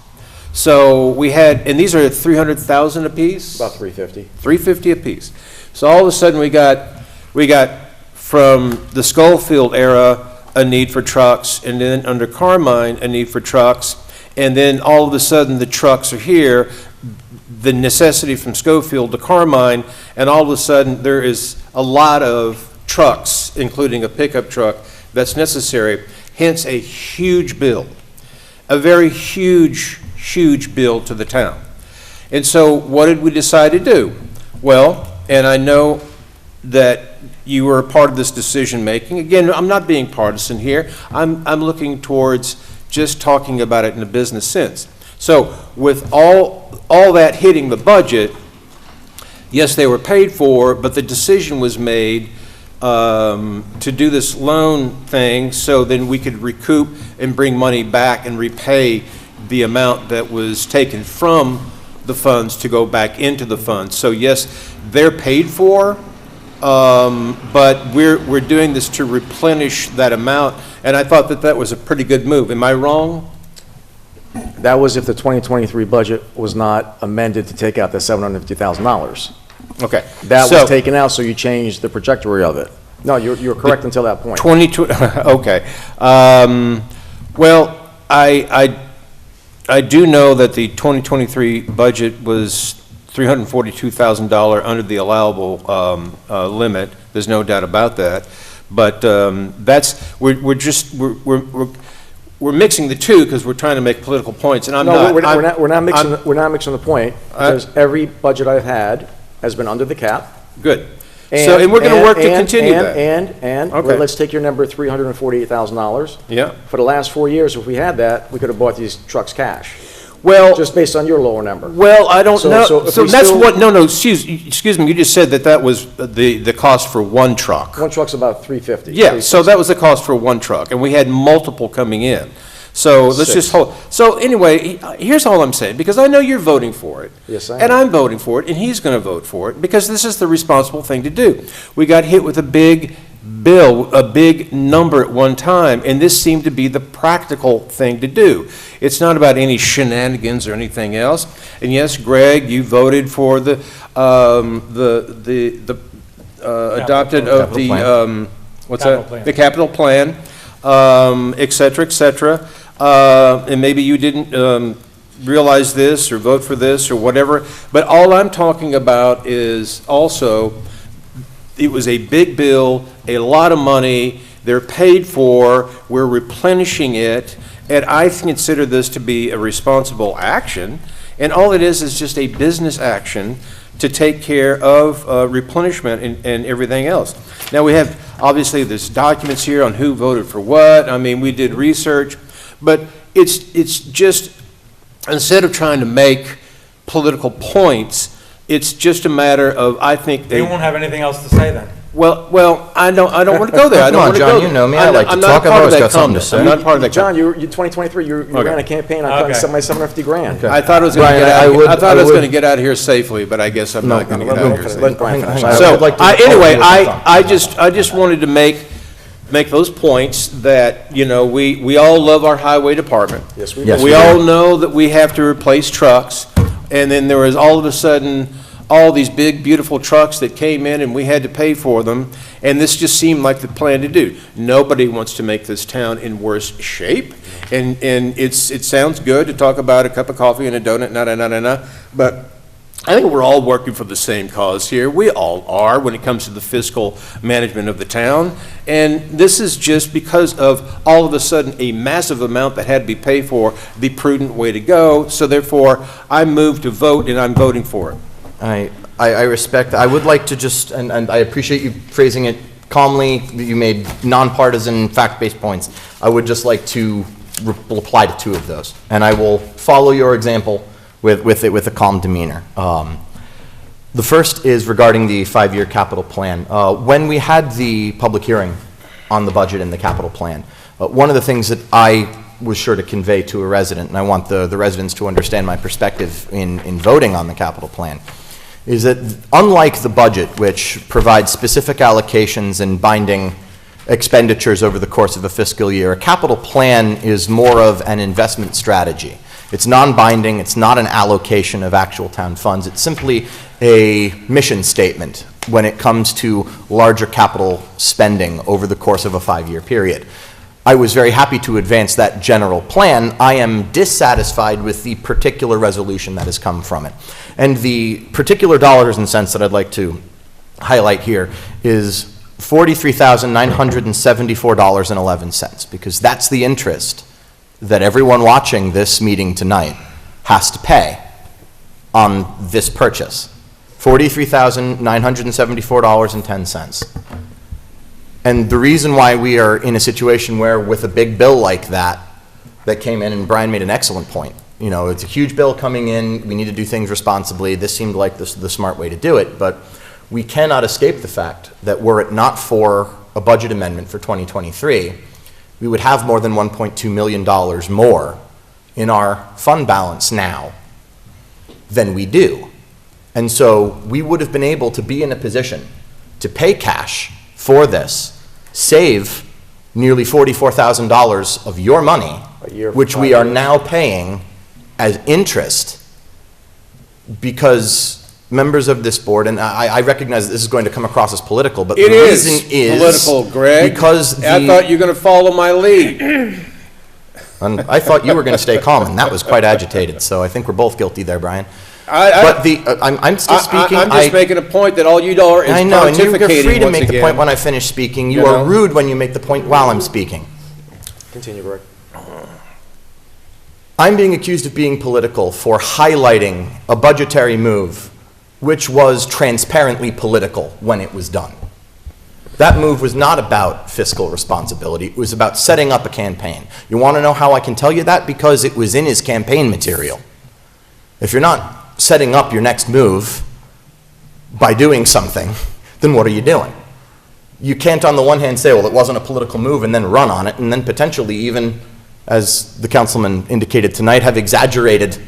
So we had, and these are 300,000 apiece? About 350. 350 apiece. So all of a sudden, we got from the Schofield era, a need for trucks, and then under Carmine, a need for trucks, and then all of a sudden, the trucks are here, the necessity from Schofield to Carmine, and all of a sudden, there is a lot of trucks, including a pickup truck, that's necessary, hence a huge bill, a very huge, huge bill to the town. And so what did we decide to do? Well, and I know that you were a part of this decision-making. Again, I'm not being partisan here. I'm looking towards just talking about it in a business sense. So with all that hitting the budget, yes, they were paid for, but the decision was made to do this loan thing so then we could recoup and bring money back and repay the amount that was taken from the funds to go back into the funds. So yes, they're paid for, but we're doing this to replenish that amount, and I thought that was a pretty good move. Am I wrong? That was if the 2023 budget was not amended to take out the $750,000. Okay. That was taken out, so you changed the trajectory of it. No, you're correct until that point. Okay. Well, I do know that the 2023 budget was $342,000 under the allowable limit. There's no doubt about that. But we're mixing the two because we're trying to make political points, and we're not mixing the point because every budget I've had has been under the cap. Good. And we're going to work to continue that. And Okay. let's take your number, $348,000. Yeah. For the last 4 years, if we had that, we could have bought these trucks cash. Well, just based on your lower number. Well, I don't know. So that's what. No. Excuse me. You just said that was the cost for one truck. One truck's about $350. Yeah. So that was the cost for one truck, and we had multiple coming in. So let's just hold. So anyway, here's all I'm saying, because I know you're voting for it. Yes, I am. And I'm voting for it, and he's going to vote for it, because this is the responsible thing to do. We got hit with a big bill, a big number at one time, and this seemed to be the practical thing to do. It's not about any shenanigans or anything else. And yes, Greg, you voted for the adopted of the what's that? The capital plan, et cetera, et cetera. And maybe you didn't realize this or vote for this or whatever. But all I'm talking about is also, it was a big bill, a lot of money, they're paid for, we're replenishing it, and I consider this to be a responsible action, and all it is just a business action to take care of replenishment and everything else. Now we have, obviously, there's documents here on who voted for what. I mean, we did research, but it's just, instead of trying to make political points, it's just a matter of, I think They won't have anything else to say then. Well, I don't want to go there. I don't Come on, want to John, go there. you know me. I like to I'm not talk. I've part of always that got something to comment. say. I'm not part of that John, comment. you 2023, you Okay. ran a campaign on Okay. cutting my $750,000. I thought I was going to Brian, get out. I I thought I was would- going to get out of here safely, but I guess I'm not going to get out of here safely. Let Brian finish. Hang on. So, I would like to- anyway, I just wanted to make those points that, we all love our highway department. Yes, we Yes, do. We we do. all know that we have to replace trucks, and then there was all of a sudden, all these big, beautiful trucks that came in, and we had to pay for them, and this just seemed like the plan to do. Nobody wants to make this town in worse shape, and it sounds good to talk about a cup of coffee and a donut, but I think we're all working for the same cause here. We all are when it comes to the fiscal management of the town. And this is just because of all of a sudden a massive amount that had to be paid for, the prudent way to go. So therefore, I move to vote, and I'm voting for it. I respect, I would like to just, and I appreciate you phrasing it calmly, you made nonpartisan, fact-based points. I would just like to reply to two of those. And I will follow your example with a calm demeanor. The first is regarding the 5-year capital plan. When we had the public hearing on the budget and the capital plan, one of the things that I was sure to convey to a resident, and I want the residents to understand my perspective in voting on the capital plan, is that unlike the budget, which provides specific allocations and binding expenditures over the course of a fiscal year, a capital plan is more of an investment strategy. It's non-binding, it's not an allocation of actual town funds, it's simply a mission statement when it comes to larger capital spending over the course of a 5-year period. I was very happy to advance that general plan. I am dissatisfied with the particular resolution that has come from it. And the particular dollars and cents that I'd like to highlight here is $43,974.11, because that's the interest that everyone watching this meeting tonight has to pay on this purchase. $43,974.10. And the reason why we are in a situation where, with a big bill like that came in, and Brian made an excellent point, you know, it's a huge bill coming in, we need to do things responsibly, this seemed like the smart way to do it, but we cannot escape the fact that were it not for a budget amendment for 2023, we would have more than $1.2 million more in our fund balance now than we do. And so we would have been able to be in a position to pay cash for this, save nearly $44,000 of your money, which we are now paying as interest, because members of this board, and I recognize that this is going to come across as political, but the reason is political, Greg. Because I thought you were going to follow my lead. And I thought you were going to stay calm, and that was quite agitated. So I think we're both guilty there, Brian. I'm still speaking. I'm just making a point that all you are is pontificating. I know, and you're free to make the again. point when I finish speaking. You are rude when you make the point while I'm speaking. Continue, Greg. I'm being accused of being political for highlighting a budgetary move which was transparently political when it was done. That move was not about fiscal responsibility. It was about setting up a campaign. You want to know how I can tell you that? Because it was in his campaign material. If you're not setting up your next move by doing something, then what are you doing? You can't on the one hand say, well, it wasn't a political move, and then run on it, and then potentially even, as the councilman indicated tonight, have exaggerated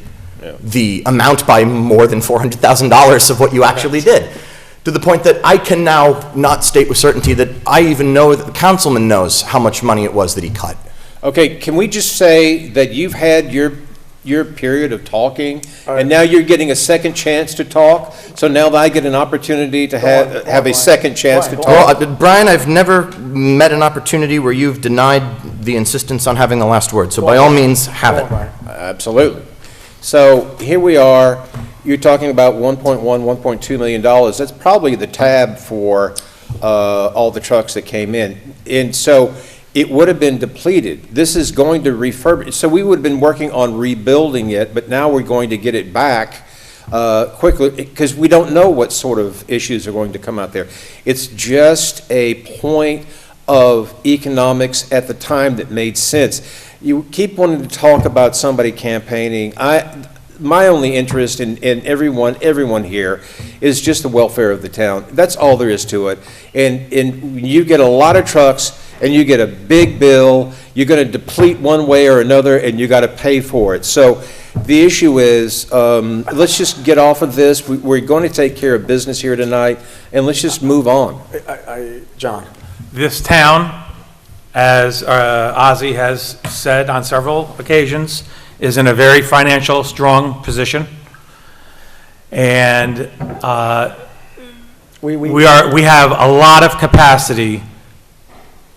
the amount by more than $400,000 of what you actually did. To the point that I can now not state with certainty that I even know that the councilman knows how much money it was that he cut. Okay, can we just say that you've had your period of talking, and now you're getting a second chance to talk, so now I get an opportunity to have a second chance to talk? Well, Brian, I've never met an opportunity where you've denied the insistence on having the last word, so by all means, have it. Absolutely. So here we are, you're talking about $1.2 million. That's probably the tab for all the trucks that came in. And so it would have been depleted. This is going to refurbish. So we would have been working on rebuilding it, but now we're going to get it back quickly, because we don't know what sort of issues are going to come out there. It's just a point of economics at the time that made sense. You keep wanting to talk about somebody campaigning. My only interest in everyone here is just the welfare of the town. That's all there is to it. And you get a lot of trucks and you get a big bill, you're going to deplete one way or another, and you got to pay for it. So the issue is, let's just get off of this. We're going to take care of business here tonight, and let's just move on. John. This town, as Ozzy has said on several occasions, is in a very financial strong position, and we have a lot of capacity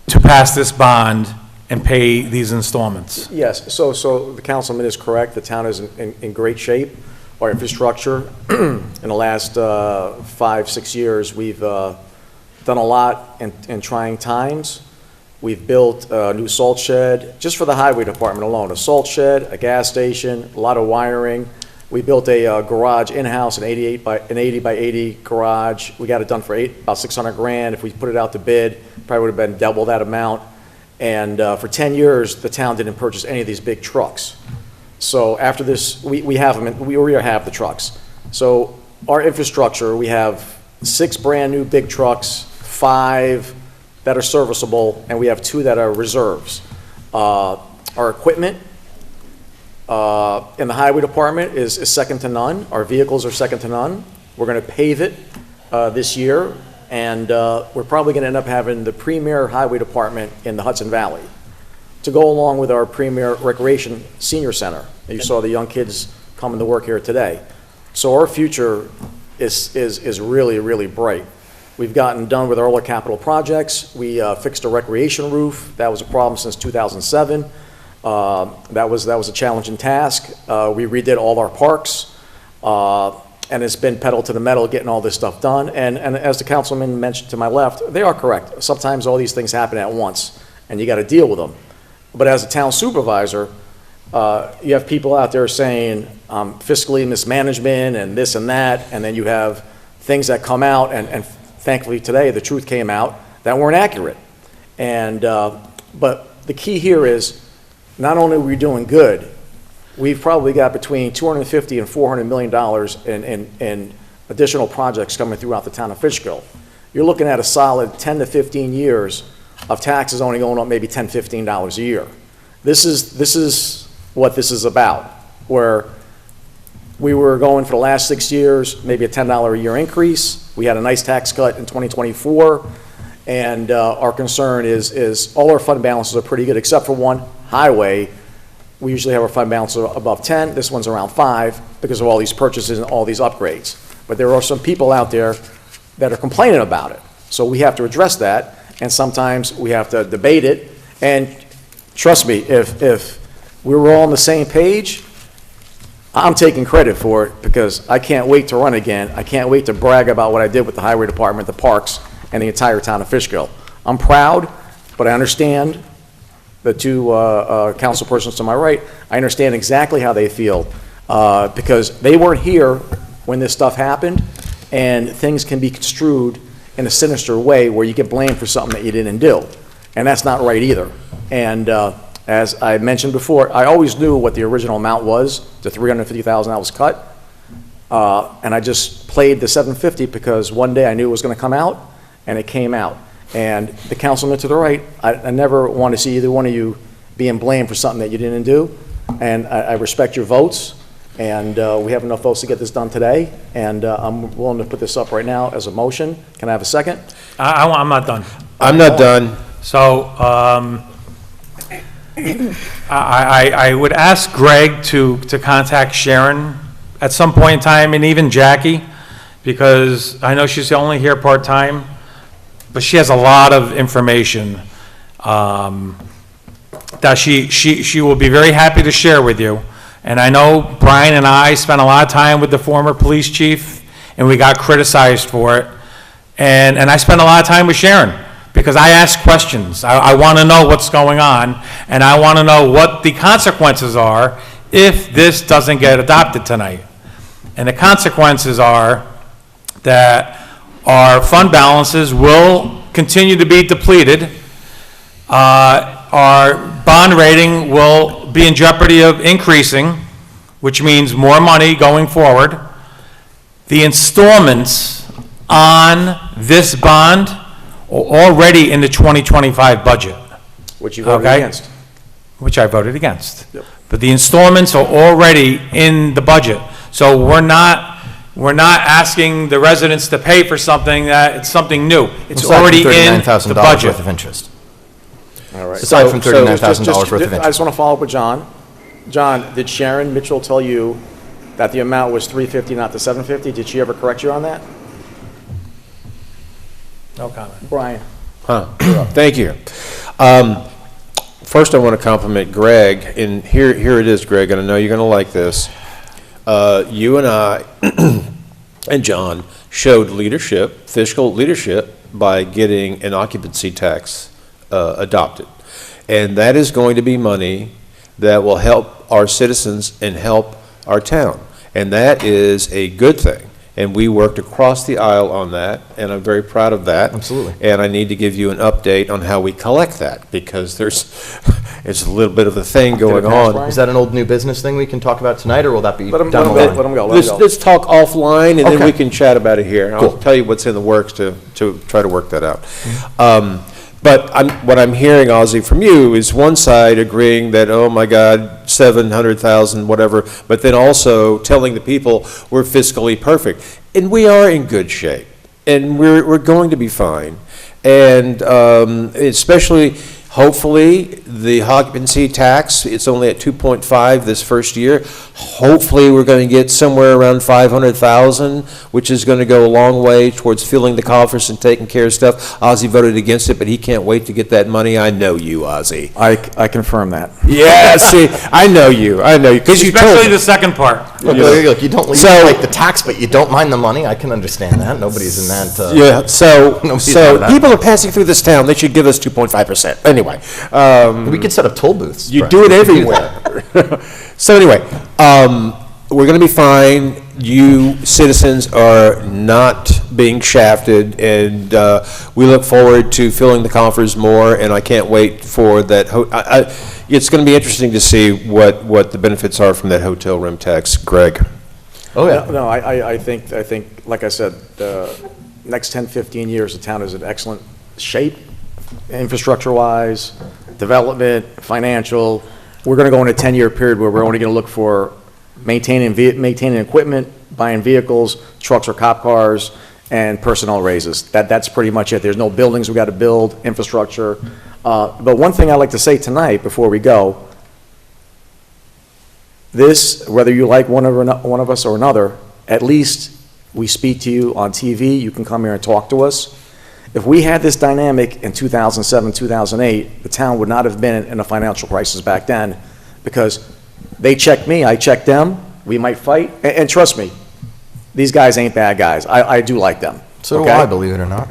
to pass this bond and pay these installments. Yes, so the councilman is correct. The town is in great shape. Our infrastructure, in the last 5-6 years, we've done a lot in trying times. We've built a new salt shed, just for the highway department alone, a salt shed, a gas station, a lot of wiring. We built a garage in-house, an 80 by 80 garage. We got it done for about $600,000. If we put it out to bid, probably would have been double that amount. And for 10 years, the town didn't purchase any of these big trucks. So after this, we have them, we already have the trucks. So our infrastructure, we have 6 brand-new big trucks, 5 that are serviceable, and we have 2 that are reserves. Our equipment in the highway department is second to none. Our vehicles are second to none. We're going to pave it this year, and we're probably going to end up having the premier highway department in the Hudson Valley to go along with our premier recreation senior center. You saw the young kids coming to work here today. So our future is really, really bright. We've gotten done with all our capital projects. We fixed a recreation roof. That was a problem since 2007. That was a challenging task. We redid all our parks, and it's been pedal to the metal getting all this stuff done. And as the councilman mentioned to my left, they are correct. Sometimes all these things happen at once, and you got to deal with them. But as a town supervisor, you have people out there saying fiscally mismanagement and this and that, and then you have things that come out, and thankfully today the truth came out that weren't accurate. And but the key here is not only are we doing good, we've probably got between $250 and $400 million in additional projects coming throughout the town of Fishkill. You're looking at a solid 10 to 15 years of taxes only going up maybe $10, $15 a year. This is what this is about, where we were going for the last 6 years, maybe a $10 a year increase. We had a nice tax cut in 2024, and our concern is all our fund balances are pretty good, except for one, highway. We usually have our fund balance above 10. This one's around 5 because of all these purchases and all these upgrades. But there are some people out there that are complaining about it. So we have to address that, and sometimes we have to debate it. And trust me, if we were all on the same page, I'm taking credit for it because I can't wait to run again. I can't wait to brag about what I did with the highway department, the parks, and the entire town of Fishkill. I'm proud, but I understand the 2 council persons to my right. I understand exactly how they feel because they weren't here when this stuff happened, and things can be construed in a sinister way where you get blamed for something that you didn't do, and that's not right either. And as I mentioned before, I always knew what the original amount was, the $350,000 that was cut, and I just played the $750 because one day I knew it was going to come out, and it came out. And the councilman to the right, I never want to see either one of you being blamed for something that you didn't do, and I respect your votes, and we have enough votes to get this done today, and I'm willing to put this up right now as a motion. Can I have a second? I'm not done. I'm not done. So I would ask Greg to contact Sharon at some point in time, and even Jackie, because I know she's only here part-time, but she has a lot of information that she will be very happy to share with you. And I know Brian and I spent a lot of time with the former police chief, and we got criticized for it. And I spent a lot of time with Sharon, because I ask questions. I want to know what's going on, and I want to know what the consequences are if this doesn't get adopted tonight. And the consequences are that our fund balances will continue to be depleted. Our bond rating will be in jeopardy of increasing, which means more money going forward. The installments on this bond are already in the 2025 budget. Which you voted against. Which I voted against. Yep. But the installments are already in the budget. So we're not asking the residents to pay for something that it's something new. It's already in the budget. Worth of interest. All right. Aside from $39,000 worth of interest. I just want to follow up with John. John, did Sharon Mitchell tell you that the amount was $350, not the $750? Did she ever correct you on that? No comment. Brian. Thank you. First, I want to compliment Greg, and here it is, Greg, and I know you're going to like this. You and I and John showed leadership, fiscal leadership, by getting an occupancy tax adopted. And that is going to be money that will help our citizens and help our town. And that is a good thing. And we worked across the aisle on that, and I'm very proud of that. Absolutely. And I need to give you an update on how we collect that, because it's a little bit of a thing going on. Is that an old new business thing we can talk about tonight, or will that be Let 'em down the go, line? let 'em go. Let's talk offline, and then Okay. we can chat about it here. I'll Cool. tell you what's in the works to try to work that out. But what I'm hearing, Ozzy, from you is one side agreeing that, oh my God, 700,000, whatever, but then also telling the people we're fiscally perfect. And we are in good shape, and we're going to be fine. And especially, hopefully, the occupancy tax, it's only at 2.5 this first year. Hopefully, we're going to get somewhere around 500,000, which is going to go a long way towards filling the coffers and taking care of stuff. Ozzy voted against it, but he can't wait to get that money. I know you, Ozzy. I confirm that. Yeah, see, I know you, because you told Especially me. the second part. Look, you don't like the tax, but you don't mind the money. I can understand that. Nobody's in that. Yeah, so Nobody's out of that. people are passing through this town, they should give us 2.5%. Anyway. We could set up toll booths. You Brett. do it We could do everywhere. So anyway, we're going to be fine. You citizens are not being shafted, and we look forward to filling the coffers more, and I can't wait for that. It's going to be interesting to see what the benefits are from that hotel room tax. Greg? Oh, yeah. No, I think, like I said, the next 10, 15 years, the town is in excellent shape, infrastructure-wise, development, financial. We're going to go in a 10-year period where we're only going to look for maintaining equipment, buying vehicles, trucks or cop cars, and personnel raises. That's pretty much it. There's no buildings we got to build, infrastructure. But one thing I'd like to say tonight before we go, this, whether you like one of us or another, at least we speak to you on TV, you can come here and talk to us. If we had this dynamic in 2007, 2008, the town would not have been in a financial crisis back then, because they checked me, I checked them, we might fight, and trust me, these guys ain't bad guys. I do like them. So do okay? I, believe it or not.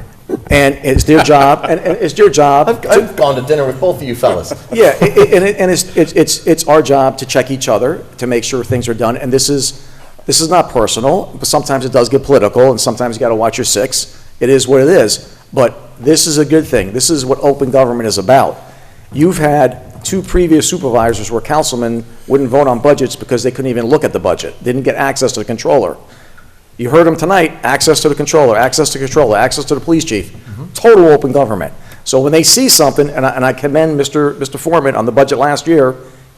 And it's their job, and it's your job. I've gone to dinner with both of you fellas. Yeah, and it's our job to check each other, to make sure things are done, and this is not personal, but sometimes it does get political, and sometimes you gotta watch your six. It is what it is, but this is a good thing. This is what open government is about. You've had two previous supervisors where councilmen wouldn't vote on budgets because they couldn't even look at the budget, didn't get access to the controller. You heard them tonight, access to the controller, access to the police chief, total open government. So when they see something, and I commend Mr. Foreman on the budget last year,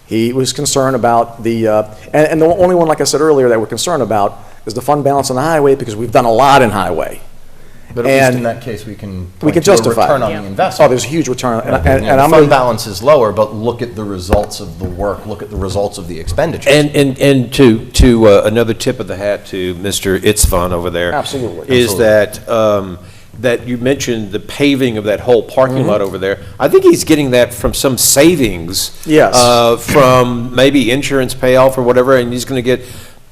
he was concerned about the, and the only one, like I said earlier, that we're concerned about is the fund balance on the highway, because we've done a lot in highway. But at least in that case, we can point to a justify return on it. the investment. Oh, there's a huge return. And I'm the fund gonna- balance is lower, but look at the results of the work, look at the results of the expenditures. And to another tip of the hat to Mr. Itzvan over there. Absolutely. Is that you mentioned the paving of that whole parking Mm-hmm. lot over there. I think he's getting that from some savings. Yes. From maybe insurance payoff or whatever, and he's going to get,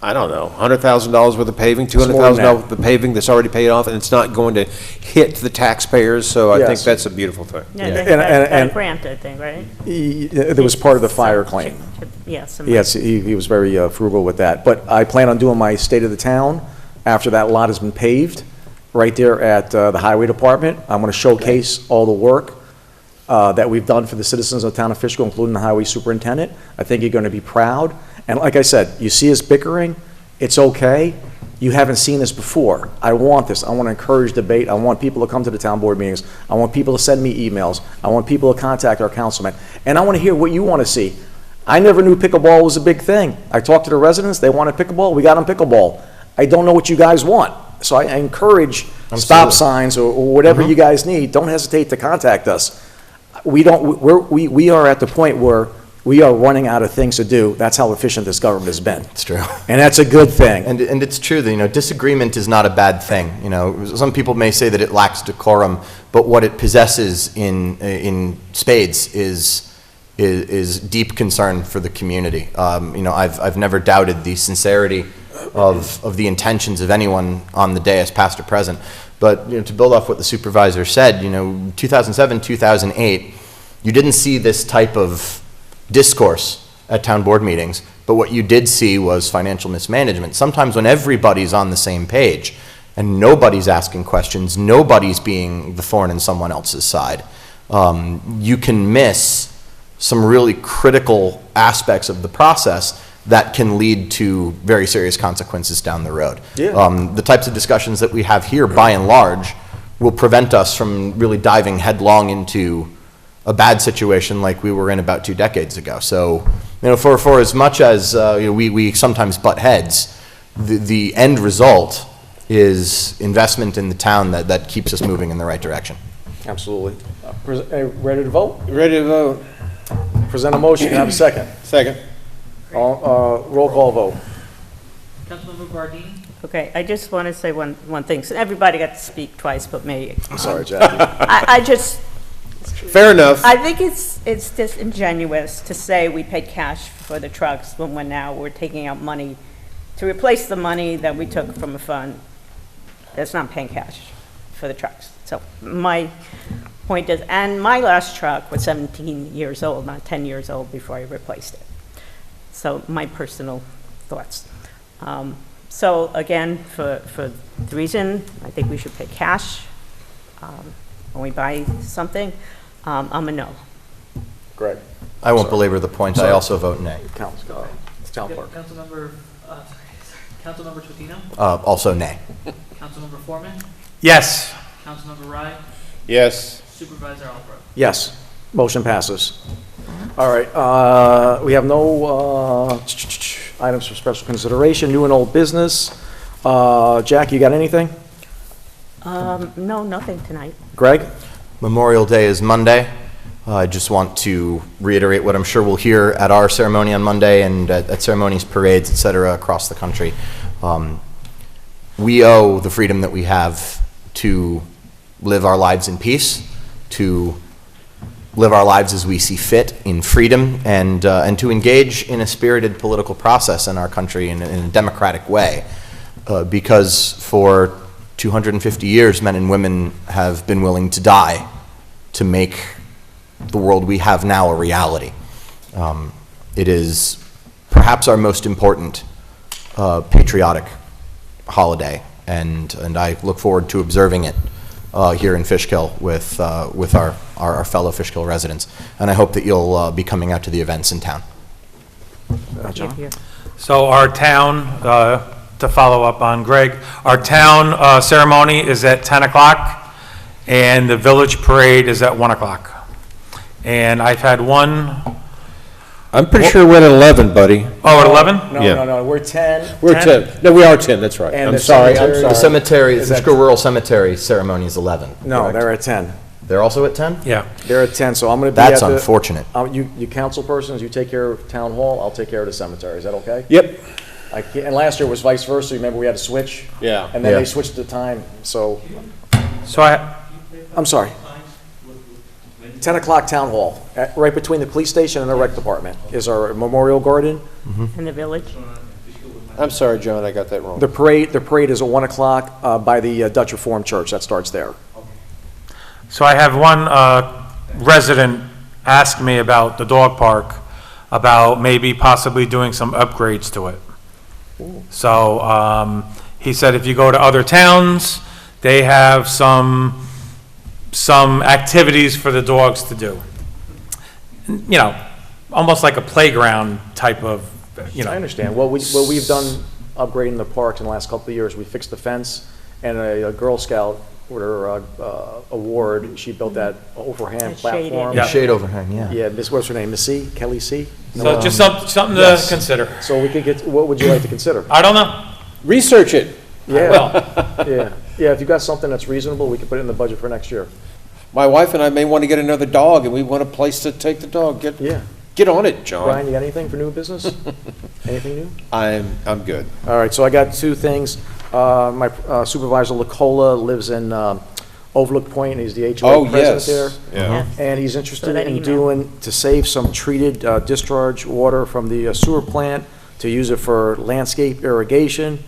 I don't know, $100,000 worth of paving, $200,000 worth of paving that's already paid off, and it's not going to hit the taxpayers, so I think Yes. that's a beautiful thing. Yeah, they And- got and- a grant, I think, right? It was part of the fire claim. Yes. Yes, he was very frugal with that. But I plan on doing my state of the town after that lot has been paved, right there at the highway department. I'm going to showcase all the work that we've done for the citizens of the town of Fishkill, including the highway superintendent. I think you're going to be proud. And like I said, you see us bickering, it's okay. You haven't seen this before. I want this. I want to encourage debate. I want people to come to the town board meetings. I want people to send me emails. I want people to contact our councilman. And I want to hear what you want to see. I never knew pickleball was a big thing. I talked to the residents, they wanted pickleball, we got them pickleball. I don't know what you guys want. So I encourage stop signs or whatever you guys need. Don't hesitate to contact us. We are at the point where we are running out of things to do. That's how efficient this government has been. It's true. And that's a good thing. And it's true that, disagreement is not a bad thing. Some people may say that it lacks decorum, but what it possesses in spades is deep concern for the community. I've never doubted the sincerity of the intentions of anyone on the dais, past or present. But to build off what the supervisor said, 2007, 2008, you didn't see this type of discourse at town board meetings But what you did see was financial mismanagement. Sometimes when everybody's on the same page and nobody's asking questions, nobody's being the thorn in someone else's side, you can miss some really critical aspects of the process that can lead to very serious consequences down the road. Yeah. The types of discussions that we have here, by and large, will prevent us from really diving headlong into a bad situation like we were in about 2 decades ago. So, for as much as we sometimes butt heads, the end result is investment in the town that keeps us moving in the right direction. Absolutely. Ready to vote? Ready to vote. Present a motion, have a second. Second. Roll call vote. Councilmember Bardini? Okay, I just want to say one thing. So everybody got to speak twice but me. I'm sorry, Jackie. I just, Fair enough. I think it's disingenuous to say we paid cash for the trucks when we're taking out money to replace the money that we took from a fund that's not paying cash for the trucks. So my point is, and my last truck was 17 years old, not 10 years old before I replaced it. So my personal thoughts. So again, for the reason, I think we should pay cash when we buy something. I'm a no. Greg? I won't belabor the point. I also vote nay. It's town clerk. Councilmember Trevino? Also nay. Councilmember Foreman? Yes. Councilmember Rye? Yes. Supervisor Albrecht? Yes. Motion passes. All right, we have no items for special consideration, new and old business. Jack, you got anything? No, nothing tonight. Greg? Memorial Day is Monday. I just want to reiterate what I'm sure we'll hear at our ceremony on Monday and at ceremonies, parades, et cetera, across the country. We owe the freedom that we have to live our lives in peace, to live our lives as we see fit in freedom, and to engage in a spirited political process in our country in a democratic way. Because for 250 years, men and women have been willing to die to make the world we have now a reality. It is perhaps our most important patriotic holiday, and I look forward to observing it here in Fishkill with our fellow Fishkill residents. And I hope that you'll be coming out to the events in town. John? So our town, to follow up on Greg, our town ceremony is at 10 o'clock, and the village parade is at 1 o'clock. And I've had one... I'm pretty sure we're at 11, buddy. Oh, at 11? No, we're 10. We're 10. No, we are 10, that's right. And I'm the sorry. The cemetery, the Fishkill Rural Cemetery ceremony is 11. No, correct? they're at 10. They're also at 10? Yeah. They're at 10, so I'm going to be That's at the... unfortunate. You council persons, you take care of town hall, I'll take care of the cemetery. Is that okay? Yep. And last year was vice versa. Remember, we had to switch? Yeah. And then Yeah. they switched the time, so... I'm sorry. 10 o'clock town hall, right between the police station and the rec department is our memorial garden. In the village? I'm sorry, John, I got that wrong. The parade is at 1 o'clock by the Dutch Reformed Church. That starts there. So I have one resident ask me about the dog park, about maybe possibly doing some upgrades to it. So he said if you go to other towns, they have some activities for the dogs to do. You know, almost like a playground type of, you know. I understand. What we've done upgrading the parks in the last couple of years, we fixed the fence, and a Girl Scout with her award, she built that overhand platform. The shade overhang, yeah. Yeah, what's her name, Miss C? Kelly C? So just something to consider. So we could get, what would you like to consider? I don't know. Research it. Yeah, yeah, if you got something that's reasonable, we can put it in the budget for next year. My wife and I may want to get another dog, and we want a place to take the dog. Get on it, John. Brian, you got anything for new business? Anything new? I'm good. All right, so I got two things. My supervisor, Lacola, lives in Overlook Point, he's the HOA president there. Yeah. And he's interested in to save some treated discharge water from the sewer plant, to use it for landscape irrigation.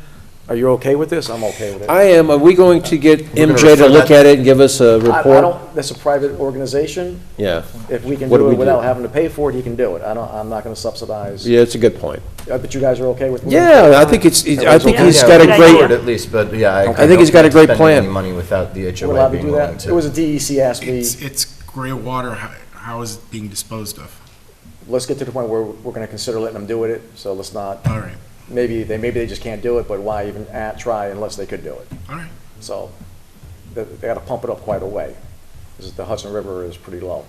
Are you okay with this? I'm okay with it. I am. Are we going to get gonna MJ to refer look that- at it and give us a I report? don't, that's a private organization. Yeah. If we can What do do we it without do? having to pay for it, he can do it. I'm not gonna subsidize. Yeah, it's a good point. But you guys are okay with? Yeah, I think I think Everybody's he's okay? got a Good great, idea. At least, but yeah, I think he's got a great spending plan. any money without the We're HOA allowed to being do willing that? to. It was a DEC asked me, It's gray water, how is it being disposed of? let's get to the point where we're gonna consider letting them do it, so let's not, All right, maybe they just can't do it, but why even try unless they could do it? all right. So, they gotta pump it up quite a way, because the Hudson River is pretty low.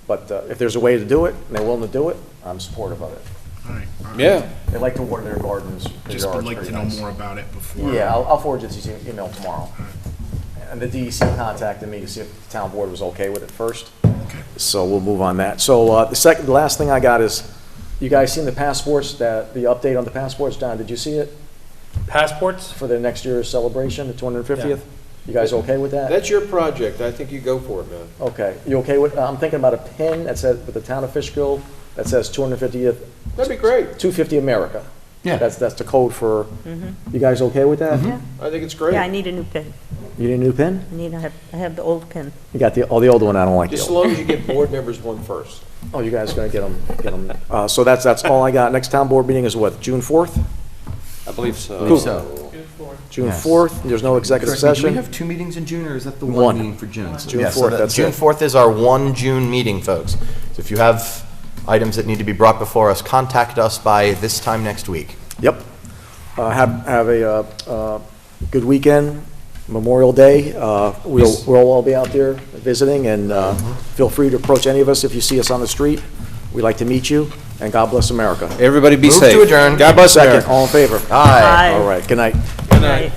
But if there's a way to do it, and they're willing to do it, I'm supportive of it. All right. yeah. They like to water their gardens, their Just would yards like to pretty know nice. more about it before. Yeah, I'll forward you this email tomorrow. And the DEC contacted me to see if the town board was okay with it first. So we'll move on that. So the last thing I got is, you guys seen the passports, the update on the passports, John, did you see it? Passports? For the next year's celebration, the 250th? You guys okay with that? That's your project. I think you go for it, man. Okay, you okay with, I'm thinking about a pin that says, with the town of Fishkill, that says 250th, That'd be great. 250 America. Yeah. That's the code for, you guys okay with that? I think it's great. Yeah, I need a new pin. You need a new pin? I have the old pin. You got the old one, I don't like the Just as old. long as you get board members one first. Oh, you guys gonna get them. So that's all I got. Next town board meeting is what, June 4th? I believe so. Cool. So, June Yes. 4th, there's no executive correct me, do we session. have 2 meetings in June, or is that the One. one meeting for June? June Yeah, so 4th, that- that's June it. 4th is our 1 June meeting, folks. So if you have items that need to be brought before us, contact us by this time next week. Yep. Have a good weekend, Memorial Day. We'll all be out there visiting, and feel free to approach any of us if you see us on the street. We'd like to meet you, and God bless America. Everybody be Move safe. to adjourn. God bless Second, America. all in favor? Aye. Aye. All right, good night. Good night.